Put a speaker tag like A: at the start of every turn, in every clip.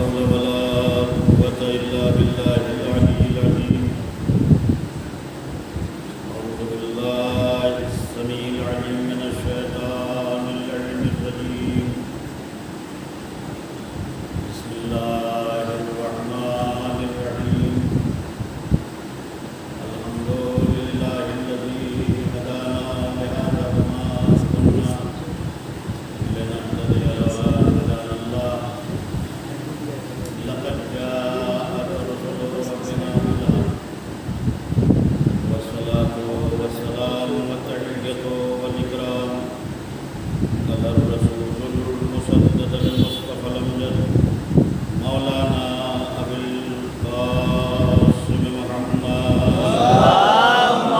A: حول ولا قوة إلا بالله العلي العظيم. أعوذ بالله السميع العليم من الشيطان اللعين الرجيم. بسم الله الرحمن الرحيم. الحمد لله الذي هدانا لهذا وما كنا لنهتدي لولا أن هدانا الله. لقد جاءت رسل ربنا بالحق والصلاة والسلام والتحية والإكرام على الرسول المسدد المصطفى الأمجد مولانا أبي القاسم محمد
B: اللهم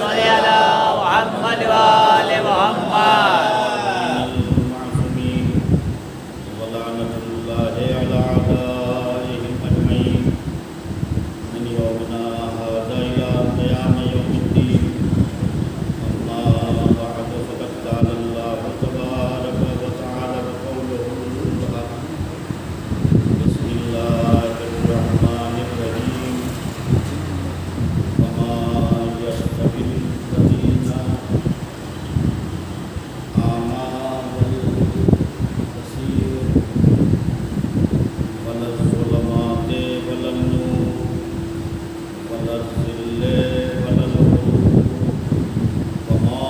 B: صل على محمد وآل محمد.
A: المعصومين ولعنة الله على أعدائهم أجمعين من يومنا هذا إلى قيام يوم الدين. أما بعد فقد قال الله تبارك وتعالى بقوله الحق. بسم الله الرحمن الرحيم. وما يستوي الذين آمنوا بالبصير ولا الظلمات ولا النور ولا الظل ولا الغروب وما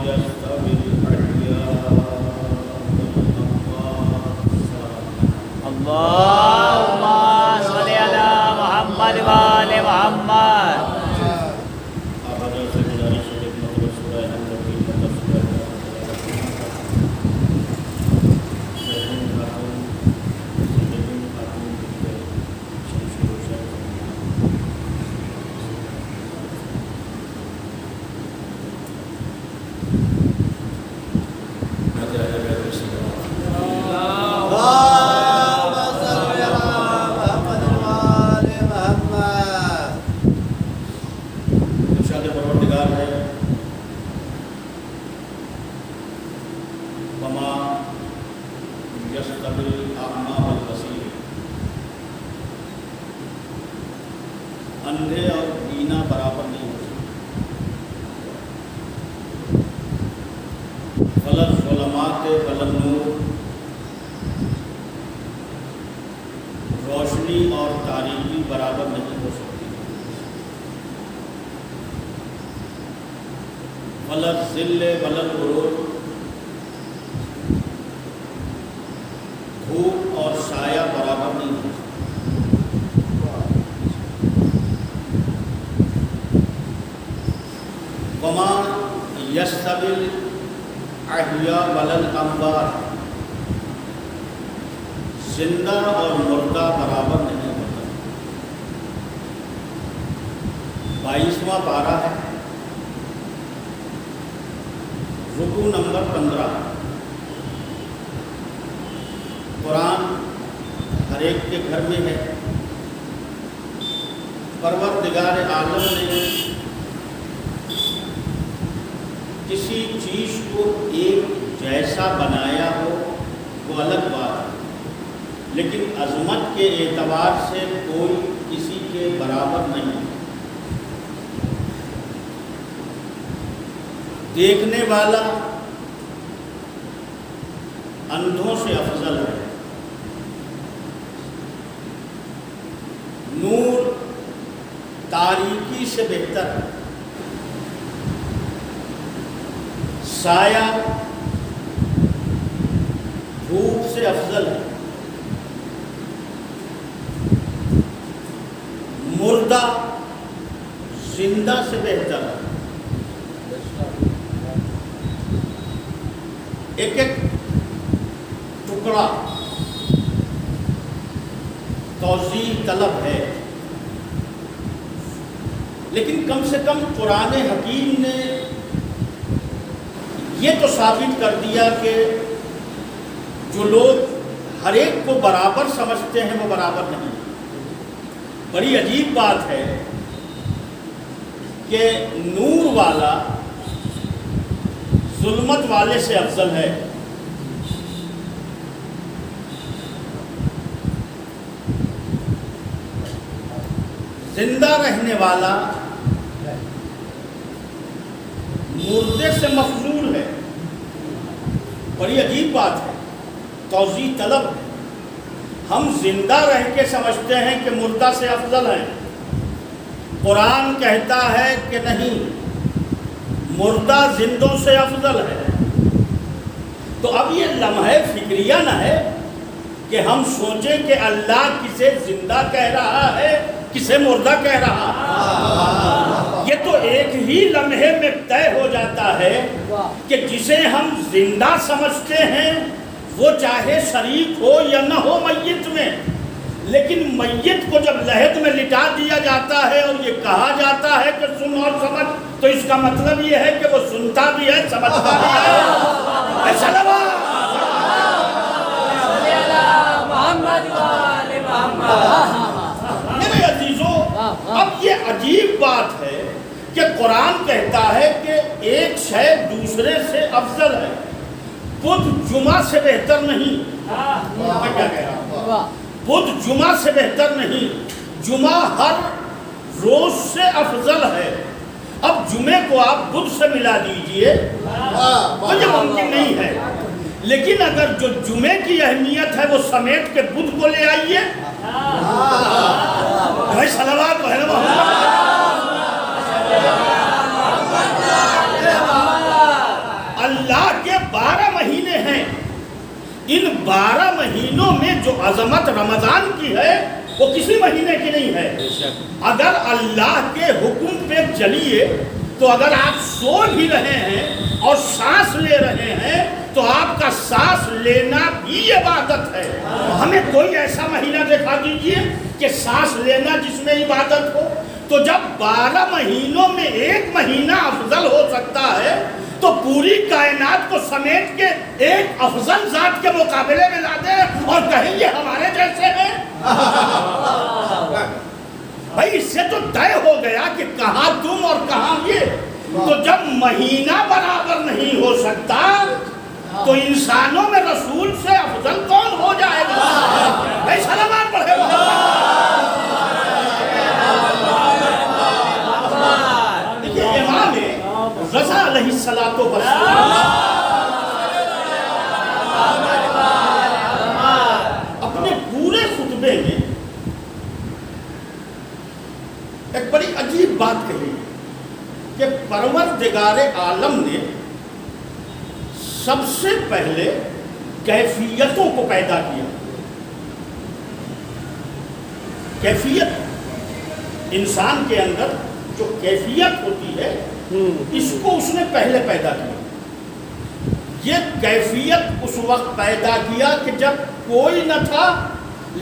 A: يستوي الأحياء والأموات.
B: اللهم صل على محمد وآل محمد.
A: آپ حضرت سے گزارش ہے کہ مطلب سورہ حمد کی مطلب سورہ سیدن خاتون کی شمشیر و شہر ارشاد پروردگار ہے وما یستوی الاعمی والبصیر. اندھے اور بینا برابر نہیں ہو سکتے. ولا الظلمات ولا النور، روشنی اور تاریکی برابر نہیں ہو سکتی. ولا الظل ولا الغروب، دھوپ اور سایہ برابر نہیں ہو سکتے. وما یستوی الاحیاء ولا الاموات، زندہ اور مردہ برابر نہیں ہوتا. 22واں پارہ ہے، رکوع نمبر 15. قرآن ہر ایک کے گھر میں ہے. پروردگار عالم نے کسی چیز کو ایک جیسا بنایا ہو وہ الگ بات ہے، لیکن عظمت کے اعتبار سے کوئی کسی کے برابر نہیں. دیکھنے والا اندھوں سے افضل ہے. نور تاریکی سے بہتر ہے. سایہ دھوپ سے افضل ہے. مردہ زندہ سے بہتر ہے. ایک ایک ٹکڑا توضیح طلب ہے، لیکن کم سے کم قرآن حکیم نے یہ تو ثابت کر دیا کہ جو لوگ ہر ایک کو برابر سمجھتے ہیں وہ برابر نہیں. بڑی عجیب بات ہے کہ نور والا ظلمت والے سے افضل ہے. زندہ رہنے والا مردے سے مفضول ہے. بڑی عجیب بات ہے، توضیح طلب ہے. ہم زندہ رہ کے سمجھتے ہیں کہ مردہ سے افضل ہے. قرآن کہتا ہے کہ نہیں، مردہ زندوں سے افضل ہے. تو اب یہ لمحہ فکریہ نہ ہے کہ ہم سوچیں کہ اللہ کسے زندہ کہہ رہا ہے، کسے مردہ کہہ رہا ہے. یہ تو ایک ہی لمحے میں طے ہو جاتا ہے کہ جسے ہم زندہ سمجھتے ہیں وہ چاہے شریک ہو یا نہ ہو میت میں، لیکن میت کو جب لحد میں لٹا دیا جاتا ہے اور یہ کہا جاتا ہے کہ سن اور سمجھ، تو اس کا مطلب یہ ہے کہ وہ سنتا بھی ہے، سمجھتا بھی ہے. میرے عزیزوں، اب یہ عجیب بات ہے کہ قرآن کہتا ہے کہ ایک شے دوسرے سے افضل ہے. بدھ جمعہ سے بہتر نہیں. میں کیا کہہ رہا ہوں؟ بدھ جمعہ سے بہتر نہیں، جمعہ ہر روز سے افضل ہے. اب جمعے کو آپ بدھ سے ملا دیجئے تو یہ ممکن نہیں ہے، لیکن اگر جو جمعے کی اہمیت ہے وہ سمیٹ کے بدھ کو لے آئیے. بھائی صلوات پڑھیں اللہ کے 12 مہینے ہیں. ان 12 مہینوں میں جو عظمت رمضان کی ہے وہ کسی مہینے کی نہیں ہے. اگر اللہ کے حکم پہ چلیے تو اگر آپ سو بھی رہے ہیں اور سانس لے رہے ہیں تو آپ کا سانس لینا بھی عبادت ہے. ہمیں کوئی ایسا مہینہ دکھا دیجئے کہ سانس لینا جس میں عبادت ہو. تو جب 12 مہینوں میں ایک مہینہ افضل ہو سکتا ہے تو پوری کائنات کو سمیٹ کے ایک افضل ذات کے مقابلے میں لا دیں اور کہیں یہ ہمارے جیسے ہیں. بھائی اس سے تو طے ہو گیا کہ کہاں تم اور کہاں یہ. تو جب مہینہ برابر نہیں ہو سکتا تو انسانوں میں رسول سے افضل کون ہو جائے گا؟ بھائی سلامات پڑھے امام رضا علیہ الصلوۃ والسلام اپنے پورے خطبے میں ایک بڑی عجیب بات کہی کہ پروردگار عالم نے سب سے پہلے کیفیتوں کو پیدا کیا. کیفیت انسان کے اندر جو کیفیت ہوتی ہے اس کو اس نے پہلے پیدا کیا. یہ کیفیت اس وقت پیدا کیا کہ جب کوئی نہ تھا،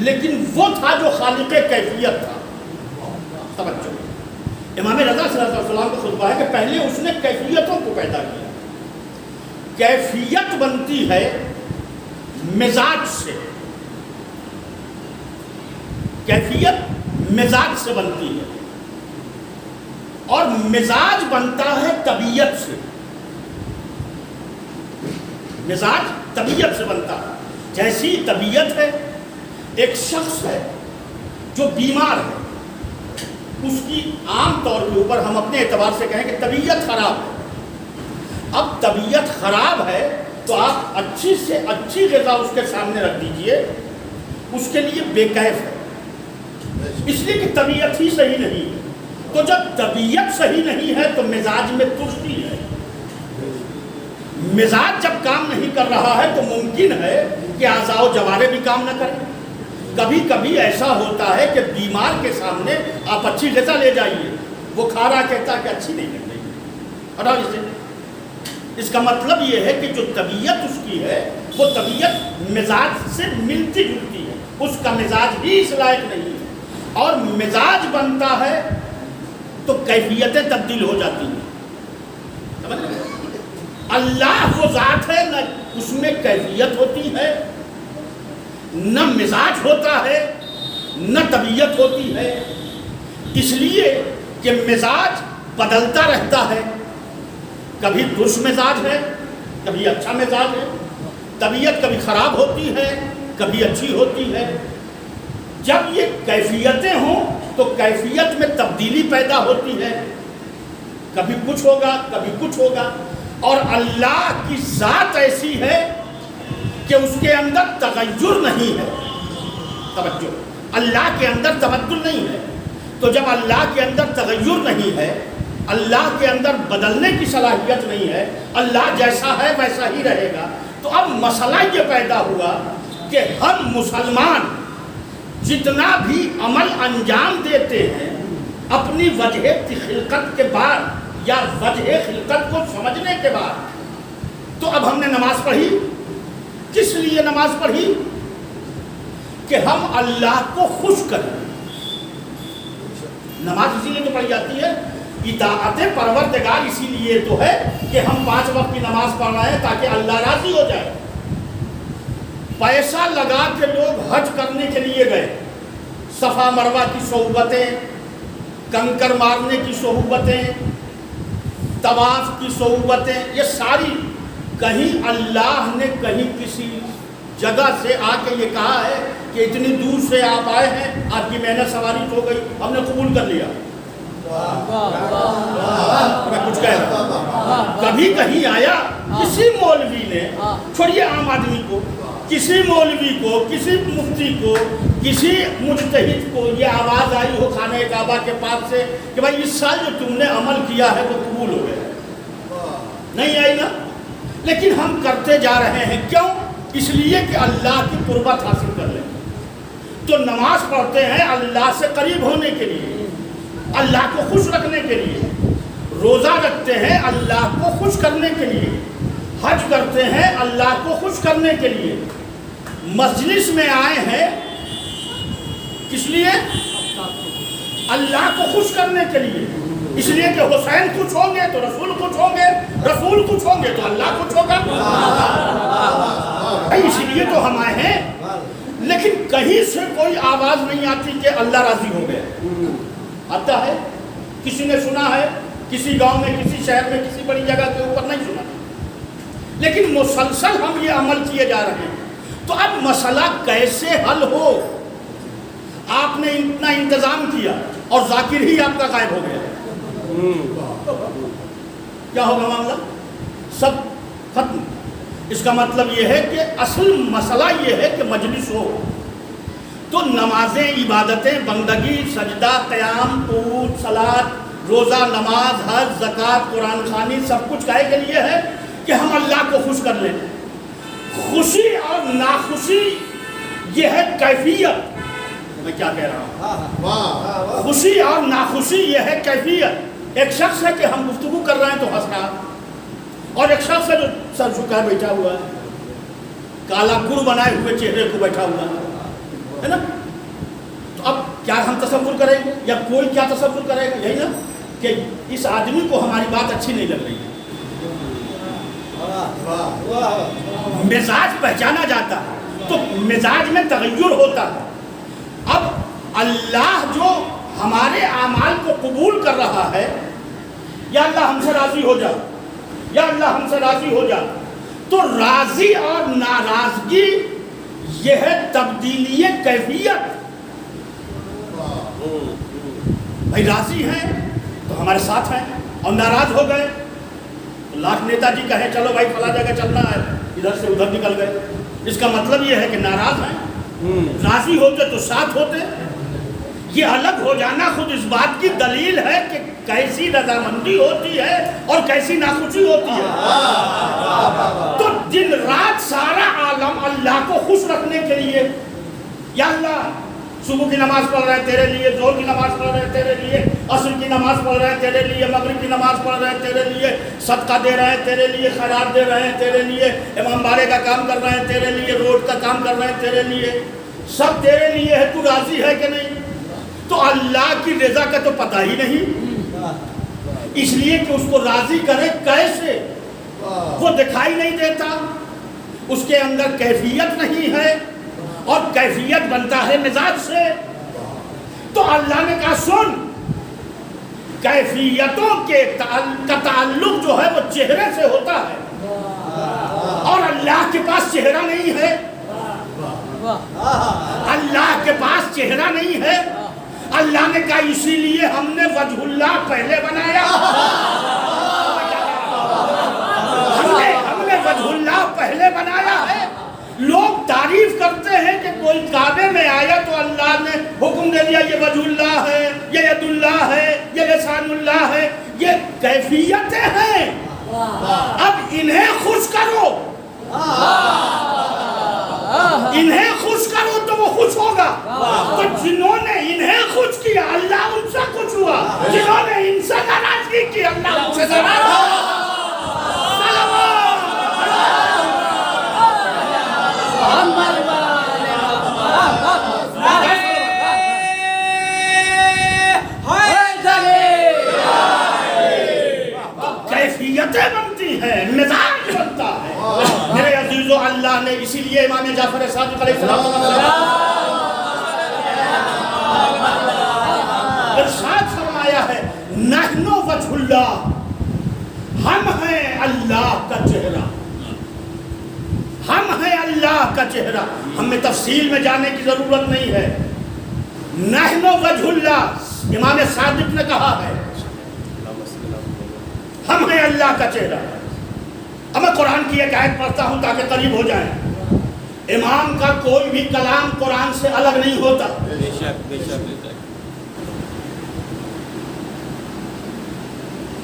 A: لیکن وہ تھا جو خالق کیفیت تھا. توجہ، امام رضا صلی اللہ علیہ وسلم کا خطبہ ہے کہ پہلے اس نے کیفیتوں کو پیدا کیا. کیفیت بنتی ہے مزاج سے. کیفیت مزاج سے بنتی ہے اور مزاج بنتا ہے طبیعت سے. مزاج طبیعت سے بنتا ہے. جیسی طبیعت ہے، ایک شخص ہے جو بیمار ہے، اس کی عام طور کے اوپر ہم اپنے اعتبار سے کہیں کہ طبیعت خراب ہے. اب طبیعت خراب ہے تو آپ اچھی سے اچھی غذا اس کے سامنے رکھ دیجئے، اس کے لیے بے کیف ہے، اس لیے کہ طبیعت ہی صحیح نہیں ہے. تو جب طبیعت صحیح نہیں ہے تو مزاج میں ترسی ہے. مزاج جب کام نہیں کر رہا ہے تو ممکن ہے کہ اعضاء و جوارے بھی کام نہ کریں. کبھی کبھی ایسا ہوتا ہے کہ بیمار کے سامنے آپ اچھی غذا لے جائیے، وہ کھا رہا کہتا ہے کہ اچھی نہیں لگ رہی، ہٹاؤ اسے. اس کا مطلب یہ ہے کہ جو طبیعت اس کی ہے وہ طبیعت مزاج سے ملتی جلتی ہے، اس کا مزاج ہی اس لائق نہیں ہے. اور مزاج بنتا ہے تو کیفیتیں تبدیل ہو جاتی ہیں. سمجھ رہے؟ اللہ وہ ذات ہے، نہ اس میں کیفیت ہوتی ہے، نہ مزاج ہوتا ہے، نہ طبیعت ہوتی ہے. اس لیے کہ مزاج بدلتا رہتا ہے. کبھی درست مزاج ہے، کبھی اچھا مزاج ہے. طبیعت کبھی خراب ہوتی ہے، کبھی اچھی ہوتی ہے. جب یہ کیفیتیں ہوں تو کیفیت میں تبدیلی پیدا ہوتی ہے، کبھی کچھ ہوگا کبھی کچھ ہوگا. اور اللہ کی ذات ایسی ہے کہ اس کے اندر تغیر نہیں ہے. توجہ، اللہ کے اندر تبدل نہیں ہے. تو جب اللہ کے اندر تغیر نہیں ہے، اللہ کے اندر بدلنے کی صلاحیت نہیں ہے، اللہ جیسا ہے ویسا ہی رہے گا. تو اب مسئلہ یہ پیدا ہوا کہ ہم مسلمان جتنا بھی عمل انجام دیتے ہیں اپنی وجہ خلقت کے بعد یا وجہ خلقت کو سمجھنے کے بعد، تو اب ہم نے نماز پڑھی. کس لیے نماز پڑھی؟ کہ ہم اللہ کو خوش کریں. نماز اسی لیے تو پڑھی جاتی ہے، اطاعت پروردگار اسی لیے تو ہے کہ ہم 5 وقت کی نماز پڑھ رہے ہیں تاکہ اللہ راضی ہو جائے. پیسہ لگا کے لوگ حج کرنے کے لیے گئے، صفا مروہ کی صحبتیں، کنکر مارنے کی صحبتیں، طواف کی صحبتیں، یہ ساری کہیں اللہ نے کہیں کسی جگہ سے آ کے یہ کہا ہے کہ اتنی دور سے آپ آئے ہیں، آپ کی محنت سواری ہو گئی، ہم نے قبول کر لیا. میں کچھ کہہ رہا ہوں، کبھی کہیں آیا کسی مولوی نے، چھوڑیے عام آدمی کو، کسی مولوی کو، کسی مفتی کو، کسی مجتہد کو یہ آواز آئی ہو خانہ کعبہ کے پاس سے کہ بھائی اس سال جو تم نے عمل کیا ہے وہ قبول ہو گیا؟ نہیں آئی نا. لیکن ہم کرتے جا رہے ہیں، کیوں؟ اس لیے کہ اللہ کی قربت حاصل کر لیں. تو نماز پڑھتے ہیں اللہ سے قریب ہونے کے لیے، اللہ کو خوش رکھنے کے لیے. روزہ رکھتے ہیں اللہ کو خوش کرنے کے لیے. حج کرتے ہیں اللہ کو خوش کرنے کے لیے. مجلس میں آئے ہیں کس لیے؟ اللہ کو خوش کرنے کے لیے. اس لیے کہ حسین خوش ہوں گے تو رسول خوش ہوں گے، رسول خوش ہوں گے تو اللہ خوش ہوگا. اس لیے تو ہم آئے ہیں. لیکن کہیں سے کوئی آواز نہیں آتی کہ اللہ راضی ہو گئے. آتا ہے، کسی نے سنا ہے کسی گاؤں میں، کسی شہر میں، کسی بڑی جگہ کے اوپر نہیں سنا، لیکن مسلسل ہم یہ عمل کیے جا رہے ہیں. تو اب مسئلہ کیسے حل ہو؟ آپ نے اتنا انتظام کیا اور ذاکر ہی آپ کا غائب ہو گیا، کیا ہوگا معاملہ؟ سب ختم. اس کا مطلب یہ ہے کہ اصل مسئلہ یہ ہے کہ مجلس ہو تو نمازیں، عبادتیں، بندگی، سجدہ، قیام، قعود، صلاۃ، روزہ، نماز، حج، زکوٰۃ، قرآن خوانی، سب کچھ کائے کے لیے ہے کہ ہم اللہ کو خوش کر لیں. خوشی اور ناخوشی یہ ہے کیفیت. میں کیا کہہ رہا ہوں؟ خوشی اور ناخوشی یہ ہے کیفیت. ایک شخص ہے کہ ہم گفتگو کر رہے ہیں تو ہنس رہا، اور ایک شخص ہے جو سر جھکائے بیٹھا ہوا ہے، کالا گر بنائے ہوئے چہرے کو بیٹھا ہوا ہے نا. تو اب کیا ہم تصور کریں گے یا کوئی کیا تصور کرے گا؟ یہی نا کہ اس آدمی کو ہماری بات اچھی نہیں لگ رہی ہے. مزاج پہچانا جاتا ہے تو مزاج میں تغیر ہوتا ہے. اب اللہ جو ہمارے اعمال کو قبول کر رہا ہے، یا اللہ ہم سے راضی ہو جا، یا اللہ ہم سے راضی ہو جا، تو راضی اور ناراضگی یہ ہے تبدیلی کیفیت. بھائی راضی ہیں تو ہمارے ساتھ ہیں، اور ناراض ہو گئے تو لاکھ نیتا جی کہیں چلو بھائی فلاں جگہ چلنا ہے، ادھر سے ادھر نکل گئے. اس کا مطلب یہ ہے کہ ناراض ہیں. راضی ہوتے تو ساتھ ہوتے. یہ الگ ہو جانا خود اس بات کی دلیل ہے کہ کیسی رضامندی ہوتی ہے اور کیسی ناخوشی ہوتی ہے. تو دن رات سارا عالم اللہ کو خوش رکھنے کے لیے، یا اللہ صبح کی نماز پڑھ رہے ہیں تیرے لیے، ظہر کی نماز پڑھ رہے ہیں تیرے لیے، عصر کی نماز پڑھ رہے ہیں تیرے لیے، مغرب کی نماز پڑھ رہے ہیں تیرے لیے، صدقہ دے رہے ہیں تیرے لیے، خیرات دے رہے ہیں تیرے لیے، امام بارے کا کام کر رہے ہیں تیرے لیے، روڈ کا کام کر رہے ہیں تیرے لیے، سب تیرے لیے ہے. تو راضی ہے کہ نہیں؟ تو اللہ کی رضا کا تو پتہ ہی نہیں، اس لیے کہ اس کو راضی کرے کیسے وہ دکھائی نہیں دیتا. اس کے اندر کیفیت نہیں ہے، اور کیفیت بنتا ہے مزاج سے. تو اللہ نے کہا سن، کیفیتوں کا تعلق جو ہے وہ چہرے سے ہوتا ہے، اور اللہ کے پاس چہرہ نہیں ہے. اللہ کے پاس چہرہ نہیں ہے.
C: اللہ نے کہا اسی لیے ہم نے وجہ اللہ پہلے بنایا. ہم نے وجہ اللہ پہلے بنایا ہے. لوگ تعریف کرتے ہیں کہ کوئی کعبے میں آیا تو اللہ نے حکم دے دیا یہ وجہ اللہ ہے, یہ ید اللہ ہے, یہ لسان اللہ ہے. یہ کیفیتیں ہیں, اب انہیں خوش کرو, انہیں خوش کرو تو وہ خوش ہوگا. تو جنہوں نے انہیں خوش کیا اللہ ان سے خوش ہوا, جنہوں نے ان سے ناراضگی کی اللہ ان سے ناراض ہوا. کیفیتیں بنتی ہیں, مزاج بنتا ہے. میرے عزیزو, اللہ نے اسی لیے امام جعفر صادق علیہ السلام ارشاد فرمایا ہے نحن وجہ اللہ, ہم ہیں اللہ کا چہرہ, ہم ہیں اللہ کا چہرہ. ہمیں تفصیل میں جانے کی ضرورت نہیں ہے. نحن وجہ اللہ, امام صادق نے کہا ہے ہم ہیں اللہ کا چہرہ. اب میں قرآن کی ایک آیت پڑھتا ہوں تاکہ قریب ہو جائیں. امام کا کوئی بھی کلام قرآن سے الگ نہیں ہوتا.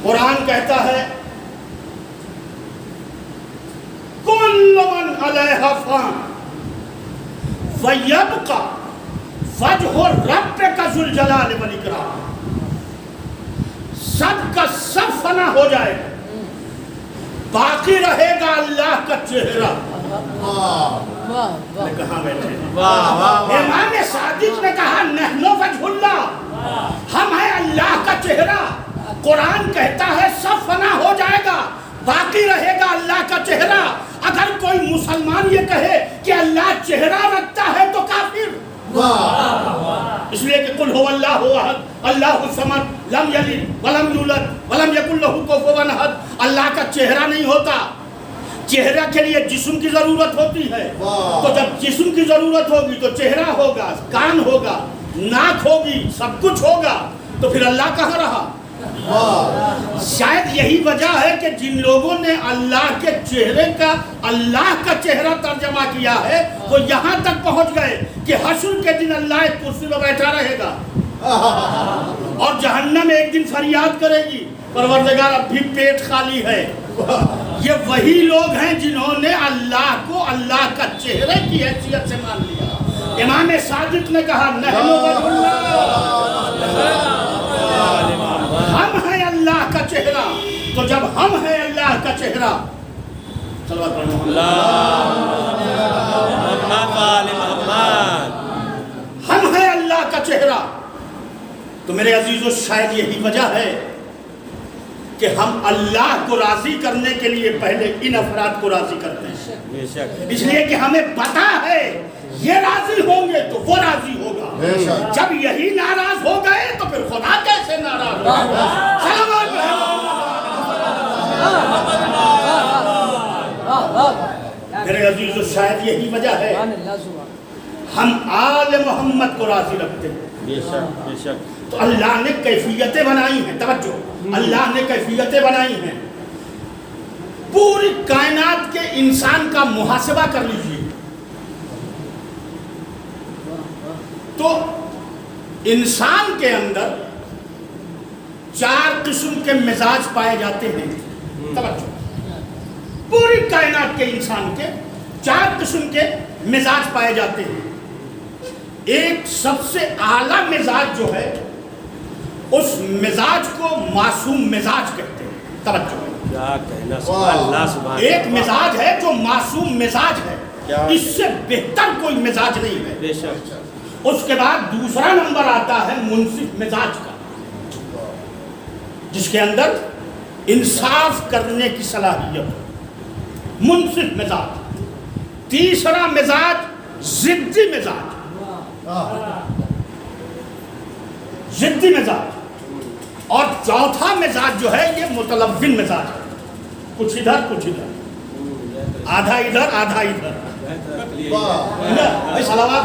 C: قرآن کہتا ہے کل من علیہا فان ویبقى وجہ ربک ذو الجلال والاکرام. سب کا سب فنا ہو جائے گا, باقی رہے گا اللہ کا چہرہ. کہاں بیٹھے امام صادق نے کہا نحن وجہ اللہ, ہم ہیں اللہ کا چہرہ. قرآن کہتا ہے سب فنا ہو جائے گا, باقی رہے گا اللہ کا چہرہ. اگر کوئی مسلمان یہ کہے کہ اللہ چہرہ رکھتا ہے تو کافر. اس لیے کہ قل هو اللہ احد اللہ الصمد لم یلد ولم یولد ولم یکن لہ کفوا احد. اللہ کا چہرہ نہیں ہوتا. چہرہ کے لیے جسم کی ضرورت ہوتی ہے. تو جب جسم کی ضرورت ہوگی تو چہرہ ہوگا, کان ہوگا, ناک ہوگی, سب کچھ ہوگا, تو پھر اللہ کہاں رہا؟ شاید یہی وجہ ہے کہ جن لوگوں نے اللہ کے چہرے کا اللہ کا چہرہ ترجمہ کیا ہے وہ یہاں تک پہنچ گئے کہ حشر کے دن اللہ ایک کرسی میں بیٹھا رہے گا اور جہنم ایک دن فریاد کرے گی پروردگار اب بھی پیٹ خالی ہے. یہ وہی لوگ ہیں جنہوں نے اللہ کو اللہ کا چہرے کی حیثیت سے مان لیا. امام صادق نے کہا نحن وجہ اللہ, ہم ہیں اللہ کا چہرہ. تو جب ہم ہیں اللہ کا چہرہ, صلوات پڑھو ہم ہیں اللہ کا چہرہ, تو میرے عزیزو شاید یہی وجہ ہے کہ ہم اللہ کو راضی کرنے کے لیے پہلے ان افراد کو راضی کرتے ہیں. اس لیے کہ ہمیں پتا ہے یہ راضی ہوں گے تو وہ راضی ہوگا. جب یہی ناراض ہو گئے تو پھر خدا کیسے ناراض ہوگا؟ میرے عزیزو شاید یہی وجہ ہے ہم آل محمد کو راضی رکھتے ہیں. بے شک. تو اللہ نے کیفیتیں بنائی ہیں, توجہ, اللہ نے کیفیتیں بنائی ہیں. پوری کائنات کے انسان کا محاسبہ کر لیجئے تو انسان کے اندر 4 قسم کے مزاج پائے جاتے ہیں. توجہ, پوری کائنات کے انسان کے 4 قسم کے مزاج پائے جاتے ہیں. ایک سب سے اعلیٰ مزاج جو ہے اس مزاج کو معصوم مزاج کہتے ہیں. توجہ,
B: کیا کہنا, سبحان اللہ, سبحان اللہ.
C: ایک مزاج ہے جو معصوم مزاج ہے, اس سے بہتر کوئی مزاج نہیں ہے.
B: بے شک.
C: اس کے بعد دوسرا نمبر آتا ہے منصف مزاج کا, جس کے اندر انصاف کرنے کی صلاحیت, منصف مزاج. تیسرا مزاج ضدی مزاج, ضدی مزاج. اور چوتھا مزاج جو ہے یہ متلون مزاج ہے, کچھ ادھر کچھ ادھر, آدھا ادھر آدھا ادھر. صلوات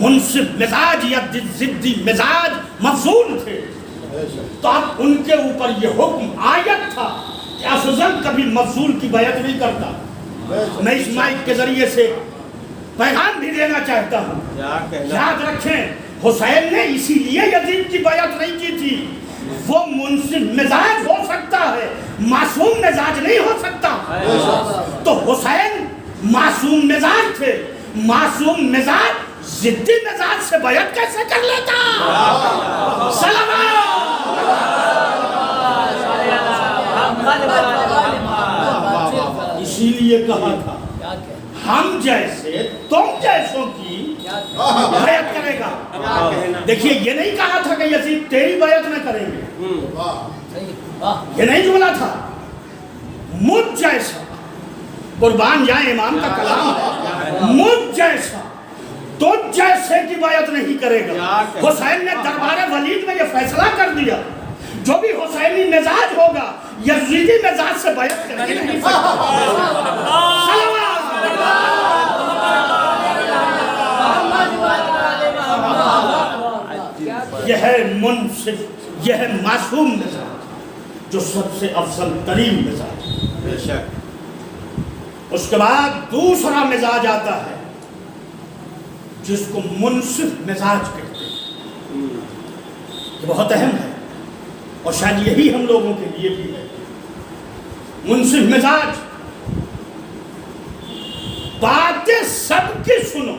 C: منصف مزاج یا ضدی مزاج مفضول تھے، تو اب ان کے اوپر یہ حکم آیت تھا کہ افضل کبھی مفضول کی بیعت نہیں کرتا۔ میں اس مائک کے ذریعے سے پیغام بھی دینا چاہتا ہوں،
B: کیا کہنا،
C: یاد رکھیں حسین نے اسی لیے یزید کی بیعت نہیں کی تھی۔ وہ منصف مزاج ہو سکتا ہے، معصوم مزاج نہیں ہو سکتا۔ تو حسین معصوم مزاج تھے، معصوم مزاج ضدی مزاج سے بیعت کیسے کر لیتا؟ اسی لیے کہا تھا ہم جیسے تم جیسوں کی بیعت کرے گا۔ دیکھیے یہ نہیں کہا تھا کہ یزید تیری بیعت نہ کریں گے، یہ نہیں جملہ تھا۔ مجھ جیسا، قربان جائیں امام کا کلام ہے، مجھ جیسا تجھ جیسے کی بیعت نہیں کرے گا۔ حسین نے دربار ولید میں یہ فیصلہ کر دیا جو بھی حسینی مزاج ہوگا یزیدی مزاج سے بیعت کرے نہیں یہ ہے منصف، یہ ہے معصوم مزاج جو سب سے افضل ترین مزاج۔
B: بے شک۔
C: اس کے بعد دوسرا مزاج آتا ہے جس کو منصف مزاج کہتے ہیں۔ یہ بہت اہم ہے اور شاید یہی ہم لوگوں کے لیے بھی ہے۔ منصف مزاج، باتیں سب کی سنو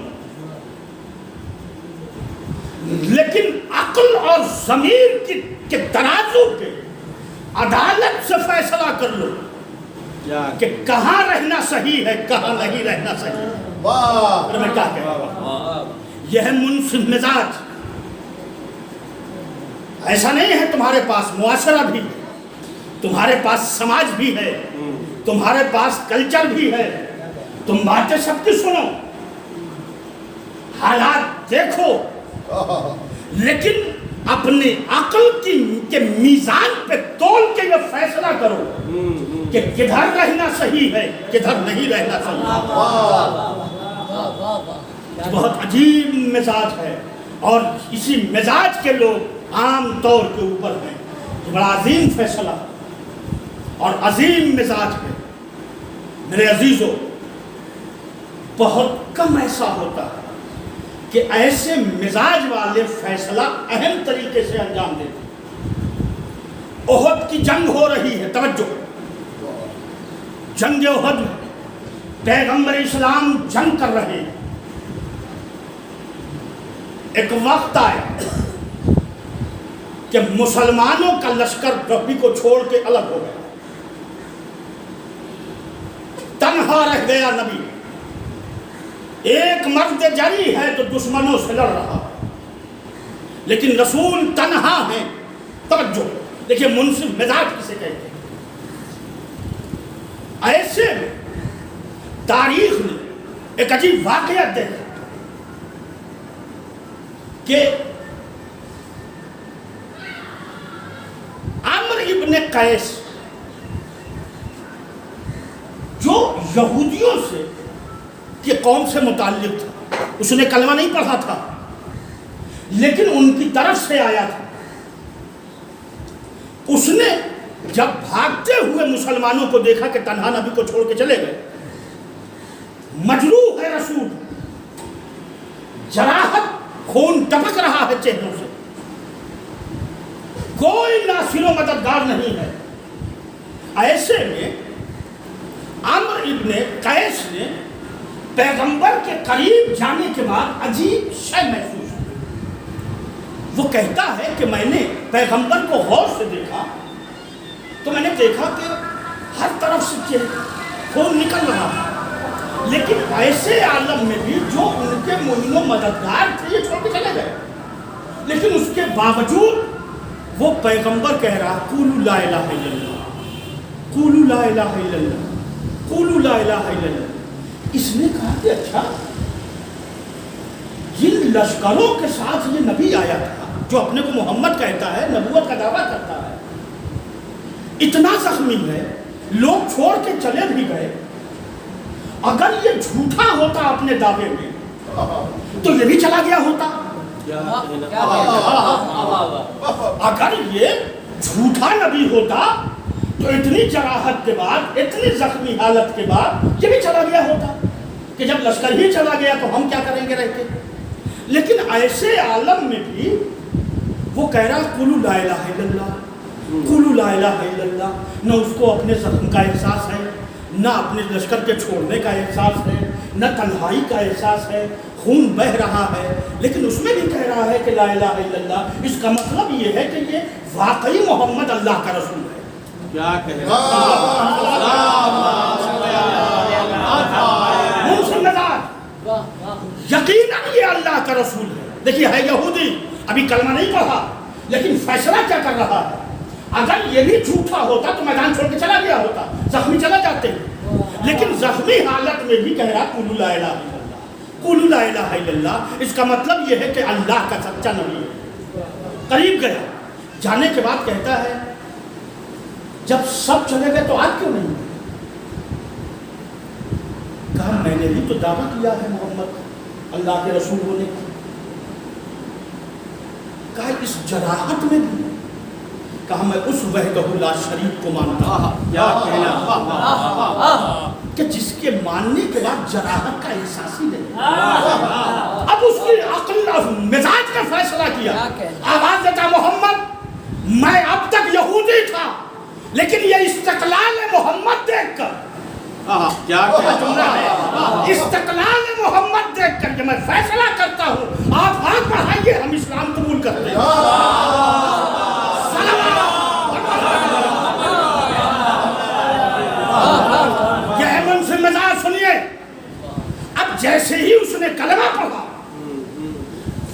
C: لیکن عقل اور ضمیر کے ترازو پہ عدالت سے فیصلہ کر لو کہ کہاں رہنا صحیح ہے، کہاں نہیں رہنا صحیح ہے۔ میں کیا کہہ رہا ہوں، یہ ہے منصف مزاج۔ ایسا نہیں ہے تمہارے پاس معاشرہ بھی ہے، تمہارے پاس سماج بھی ہے، تمہارے پاس کلچر بھی ہے، تم باتیں سب کی سنو، حالات دیکھو، لیکن اپنے عقل کے میزان پہ تول کے یہ فیصلہ کرو کہ کدھر رہنا صحیح ہے، کدھر نہیں رہنا صحیح ہے۔ بہت عجیب مزاج ہے اور اسی مزاج کے لوگ عام طور کے اوپر ہیں۔ یہ بڑا عظیم فیصلہ اور عظیم مزاج ہے۔ میرے عزیزو، بہت کم ایسا ہوتا ہے کہ ایسے مزاج والے فیصلہ اہم طریقے سے انجام دیتے ہیں۔ احد کی جنگ ہو رہی ہے، توجہ، جنگ احد میں پیغمبر اسلام جنگ کر رہے ہیں۔ ایک وقت آیا کہ مسلمانوں کا لشکر نبی کو چھوڑ کے الگ ہو گیا، تنہا رہ گیا نبی۔ ایک مرد جری ہے تو دشمنوں سے لڑ رہا، لیکن رسول تنہا ہے۔ توجہ دیکھیے منصف مزاج کسے کہتے ہیں۔ ایسے میں تاریخ نے ایک عجیب واقعہ دیکھا کہ عمرو ابن قیس جو یہودیوں سے کہ قوم سے متعلق تھا، اس نے کلمہ نہیں پڑھا تھا لیکن ان کی طرف سے آیا تھا۔ اس نے جب بھاگتے ہوئے مسلمانوں کو دیکھا کہ تنہا نبی کو چھوڑ کے چلے گئے، مجروح ہے رسول، جراحت، خون ٹپک رہا ہے چہروں سے، کوئی ناصر و مددگار نہیں ہے۔ ایسے میں عمرو ابن قیس نے پیغمبر کے قریب جانے کے بعد عجیب شے محسوس ہوئی۔ وہ کہتا ہے کہ میں نے پیغمبر کو غور سے دیکھا تو میں نے دیکھا کہ ہر طرف سے خون نکل رہا ہے، لیکن ایسے عالم میں بھی جو ان کے معین و مددگار تھے یہ چھوڑ کے چلے گئے، لیکن اس کے باوجود وہ پیغمبر کہہ رہا قولوا لا الہ الا اللہ، قولوا لا الہ الا اللہ، قولوا لا الہ الا اللہ۔ اس نے کہا کہ اچھا، جن لشکروں کے ساتھ یہ نبی آیا تھا جو اپنے کو محمد کہتا ہے، نبوت کا دعویٰ کرتا ہے، اتنا زخمی ہے، لوگ چھوڑ کے چلے بھی گئے، اگر یہ جھوٹا ہوتا اپنے دعوے میں تو یہ بھی چلا گیا ہوتا. اگر یہ جھوٹا نبی ہوتا تو اتنی جراحت کے بعد, اتنی زخمی حالت کے بعد یہ بھی چلا گیا ہوتا کہ جب لشکر ہی چلا گیا تو ہم کیا کریں گے رہ کے. لیکن ایسے عالم میں بھی وہ کہہ رہا قولوا لا الہ الا اللہ, قولوا لا الہ الا اللہ. نہ اس کو اپنے زخم کا احساس ہے, نہ اپنے لشکر کے چھوڑنے کا احساس ہے, نہ تنہائی کا احساس ہے, خون بہہ رہا ہے, لیکن اس میں بھی کہہ رہا ہے کہ لا الہ الا اللہ. اس کا مطلب یہ ہے کہ یہ واقعی محمد اللہ کا رسول ہے.
B: کیا کہہ
C: یقیناً یہ اللہ کا رسول ہے. دیکھیے ہے یہودی, ابھی کلمہ نہیں پڑھا, لیکن فیصلہ کیا کر رہا ہے. اگر یہ بھی جھوٹا ہوتا تو میدان چھوڑ کے چلا گیا ہوتا, زخمی چلا جاتے. لیکن زخمی حالت میں بھی کہہ رہا قولوا لا الہ الا اللہ, قولوا لا الہ الا اللہ. اس کا مطلب یہ ہے کہ اللہ کا سچا نبی ہے. قریب گیا, جانے کے بعد کہتا ہے جب سب چلے گئے تو آج کیوں نہیں. کہا میں نے بھی تو دعویٰ کیا ہے محمد اللہ کے رسول ہونے کی. کہا اس جراحت میں بھی. کہا میں اس وحدہ لا شریک کو مانتا ہوں.
B: کیا کہنا
C: کہ جس کے ماننے کے بعد جراحت کا احساس ہی نہیں. اب اس کی عقل مزاج کا فیصلہ کیا, آواز دیتا محمد میں اب تک یہودی تھا, لیکن یہ استقلال محمد دیکھ کر,
B: کیا
C: استقلال محمد دیکھ کر میں فیصلہ کرتا ہوں آپ ہاتھ بڑھائیے, ہم اسلام قبول کرتے ہیں. یہ منصف مزاج سنیے. اب جیسے ہی اس نے کلمہ پڑھا,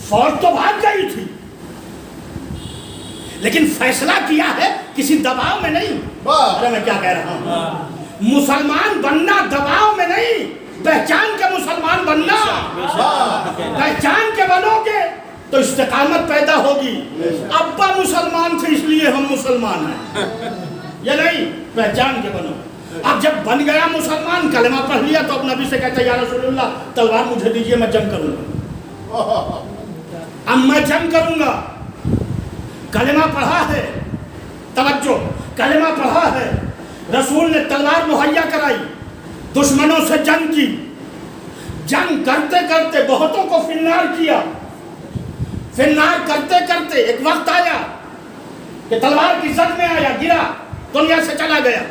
C: فوج تو بھاگ گئی تھی, لیکن فیصلہ کیا ہے کسی دباؤ میں نہیں. ارے میں کیا کہہ رہا ہوں, مسلمان بننا دباؤ میں نہیں, پہچان کے مسلمان بننا. پہچان کے بنو گے تو استقامت پیدا ہوگی. ابا مسلمان تھے اس لیے ہم مسلمان ہیں, یہ نہیں, پہچان کے بنو. اب جب بن گیا مسلمان, کلمہ پڑھ لیا, تو اب نبی سے کہتا ہے یا رسول اللہ تلوار مجھے دیجئے, میں جنگ کروں گا. اب میں جنگ کروں گا. کلمہ پڑھا ہے, توجہ, کلمہ پڑھا ہے, رسول نے تلوار مہیا کرائی, دشمنوں سے جنگ کی. جنگ کرتے کرتے بہتوں کو فنار کیا. فنار کرتے کرتے ایک وقت آیا کہ تلوار کی زد میں آیا, گرا, دنیا سے چلا گیا.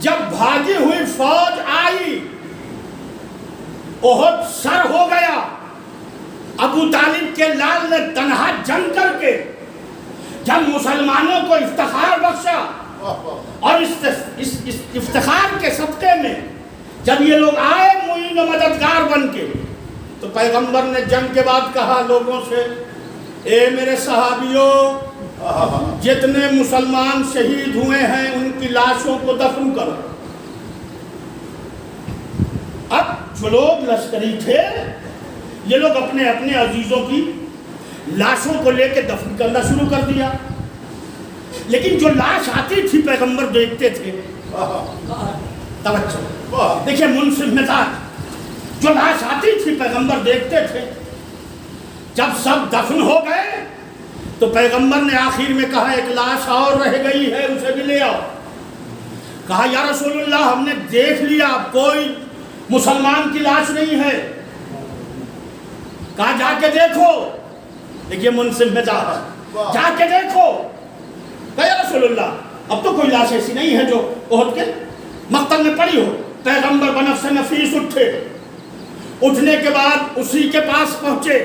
C: جب بھاگی ہوئی فوج آئی, احد سر ہو گیا. ابو طالب کے لال نے تنہا جنگ کر کے جب مسلمانوں کو افتخار بخشا, اور اس افتخار کے صدقے میں جب یہ لوگ آئے معین و مددگار بن کے, تو پیغمبر نے جنگ کے بعد کہا لوگوں سے, اے میرے صحابیوں, جتنے مسلمان شہید ہوئے ہیں ان کی لاشوں کو دفن کرو. اب جو لوگ لشکری تھے یہ لوگ اپنے اپنے عزیزوں کی لاشوں کو لے کے دفن کرنا شروع کر دیا. لیکن جو لاش آتی تھی پیغمبر دیکھتے تھے. توجہ دیکھیں منصف مزاج, جو لاش آتی تھی پیغمبر دیکھتے تھے. جب سب دفن ہو گئے تو پیغمبر نے آخر میں کہا ایک لاش اور رہ گئی ہے, اسے بھی لے آؤ. کہا یا رسول اللہ ہم نے دیکھ لیا, اب کوئی مسلمان کی لاش نہیں ہے. کہا جا کے دیکھو. دیکھیے منصف مزاج, جا کے دیکھو. کہا یا رسول اللہ اب تو کوئی لاش ایسی نہیں ہے جو احد کے مقتل میں پڑی ہو. پیغمبر بنفس نفیس اٹھے. اٹھنے کے بعد اسی کے پاس پہنچے.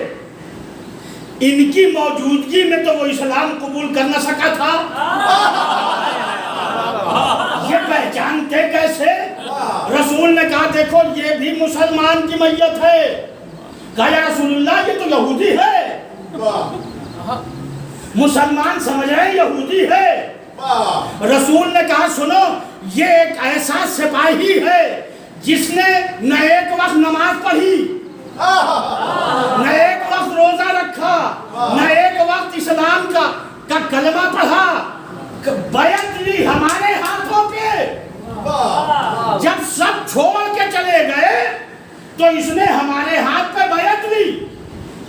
C: ان کی موجودگی میں تو وہ اسلام قبول کر نہ سکا تھا. یہ پہچانتے کیسے؟ رسول نے کہا دیکھو یہ بھی مسلمان کی میت ہے. کہا یا رسول اللہ یہ تو یہودی ہے. مسلمان سمجھ رہے ہیں یہودی ہے. رسول نے کہا سنو یہ ایک ایسا سپاہی ہے جس نے نہ ایک وقت نماز پڑھی, نہ ایک وقت روزہ رکھا, نہ ایک وقت اسلام کا کلمہ پڑھا. بیعت لی ہمارے ہاتھوں پہ. جب سب چھوڑ کے چلے گئے تو اس نے ہمارے ہاتھ پہ بیعت لی.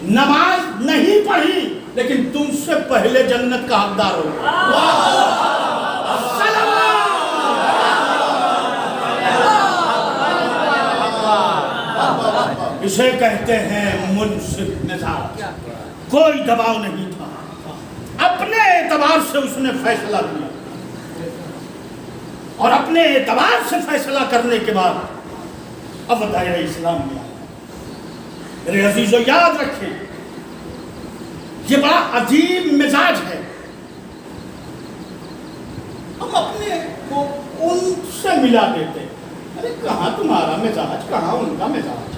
C: نماز نہیں پڑھی لیکن تم سے پہلے جنت کا حقدار ہو. اسے کہتے ہیں منصف مزاج. کوئی دباؤ نہیں تھا, اپنے اعتبار سے اس نے فیصلہ کیا, اور اپنے اعتبار سے فیصلہ کرنے کے بعد اب دائرہ اسلام میں آیا. میرے عزیزو یاد رکھیں, یہ بڑا عجیب مزاج ہے. ہم اپنے کو ان سے ملا دیتے ہیں. ارے کہاں تمہارا مزاج, کہاں ان کا مزاج,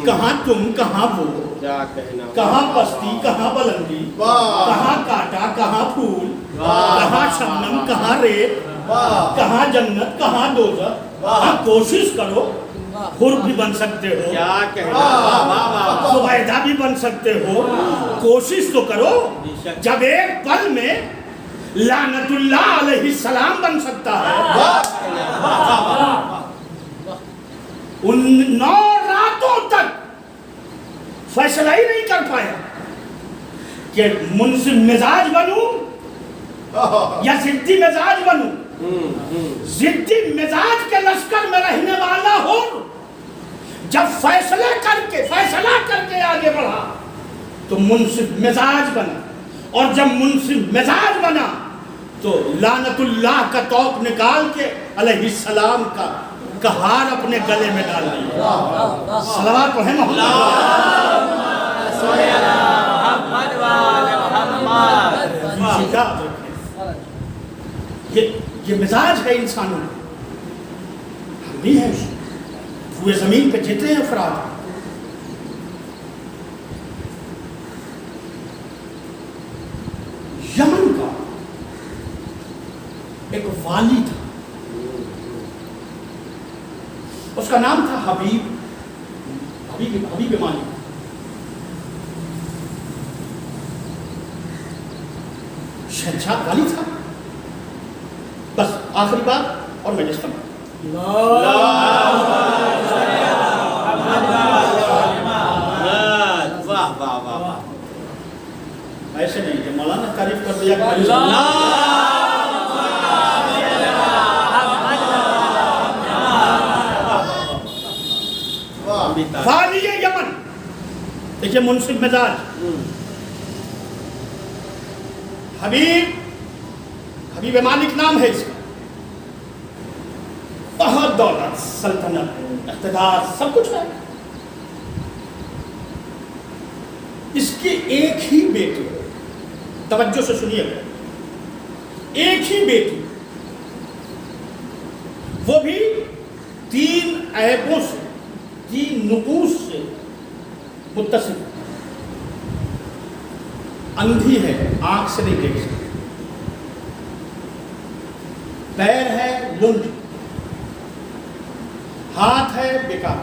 C: کہاں تم کہاں وہ,
B: کیا کہنا,
C: کہاں پستی کہاں بلندی, کہاں کاٹا کہاں پھول, کہاں شبنم کہاں ریت, کہاں جنت کہاں دوزخ. ہاں کوشش کرو, حر بھی بن سکتے ہو,
B: کیا کہنا,
C: زبیدہ بھی بن سکتے ہو, کوشش تو کرو. جب ایک پل میں لعنت اللہ علیہ السلام بن سکتا ہے, ان 9 راتوں تک فیصلہ ہی نہیں کر پایا کہ منصف مزاج بنوں یا ضدی مزاج بنوں. ضدی مزاج کے لشکر میں رہنے والا ہو, جب فیصلہ کر کے آگے بڑھا تو منصف مزاج بنا, اور جب منصف مزاج بنا تو لعنت اللہ کا توق نکال کے علیہ السلام کا ہار اپنے گلے میں ڈال دیا. صلوات پڑھیں یہ مزاج ہے انسانوں کا. ہم بھی ہیں پورے زمین پہ جتنے افراد ہیں, یمن کا ایک والی تھا, اس کا نام تھا حبیب مالک. شہنشاہ والی تھا. بس آخری بات اور میں جس کا ایسے نہیں کہ مولانا تعریف کر دیا والی یمن. دیکھیے منصف مزاج, حبیب مالک نام ہے اس کا. بہت دولت, سلطنت, اقتدار, سب کچھ ہے. اس کی ایک ہی بیٹی, توجہ سے سنیے گا, ایک ہی بیٹی, وہ بھی 3 عیبوں سے, 3 نقوص سے متصف. اندھی ہے, آنکھ سے نہیں دیکھ سکتی, پیر ہے لنڈ, ہاتھ ہے بیکار.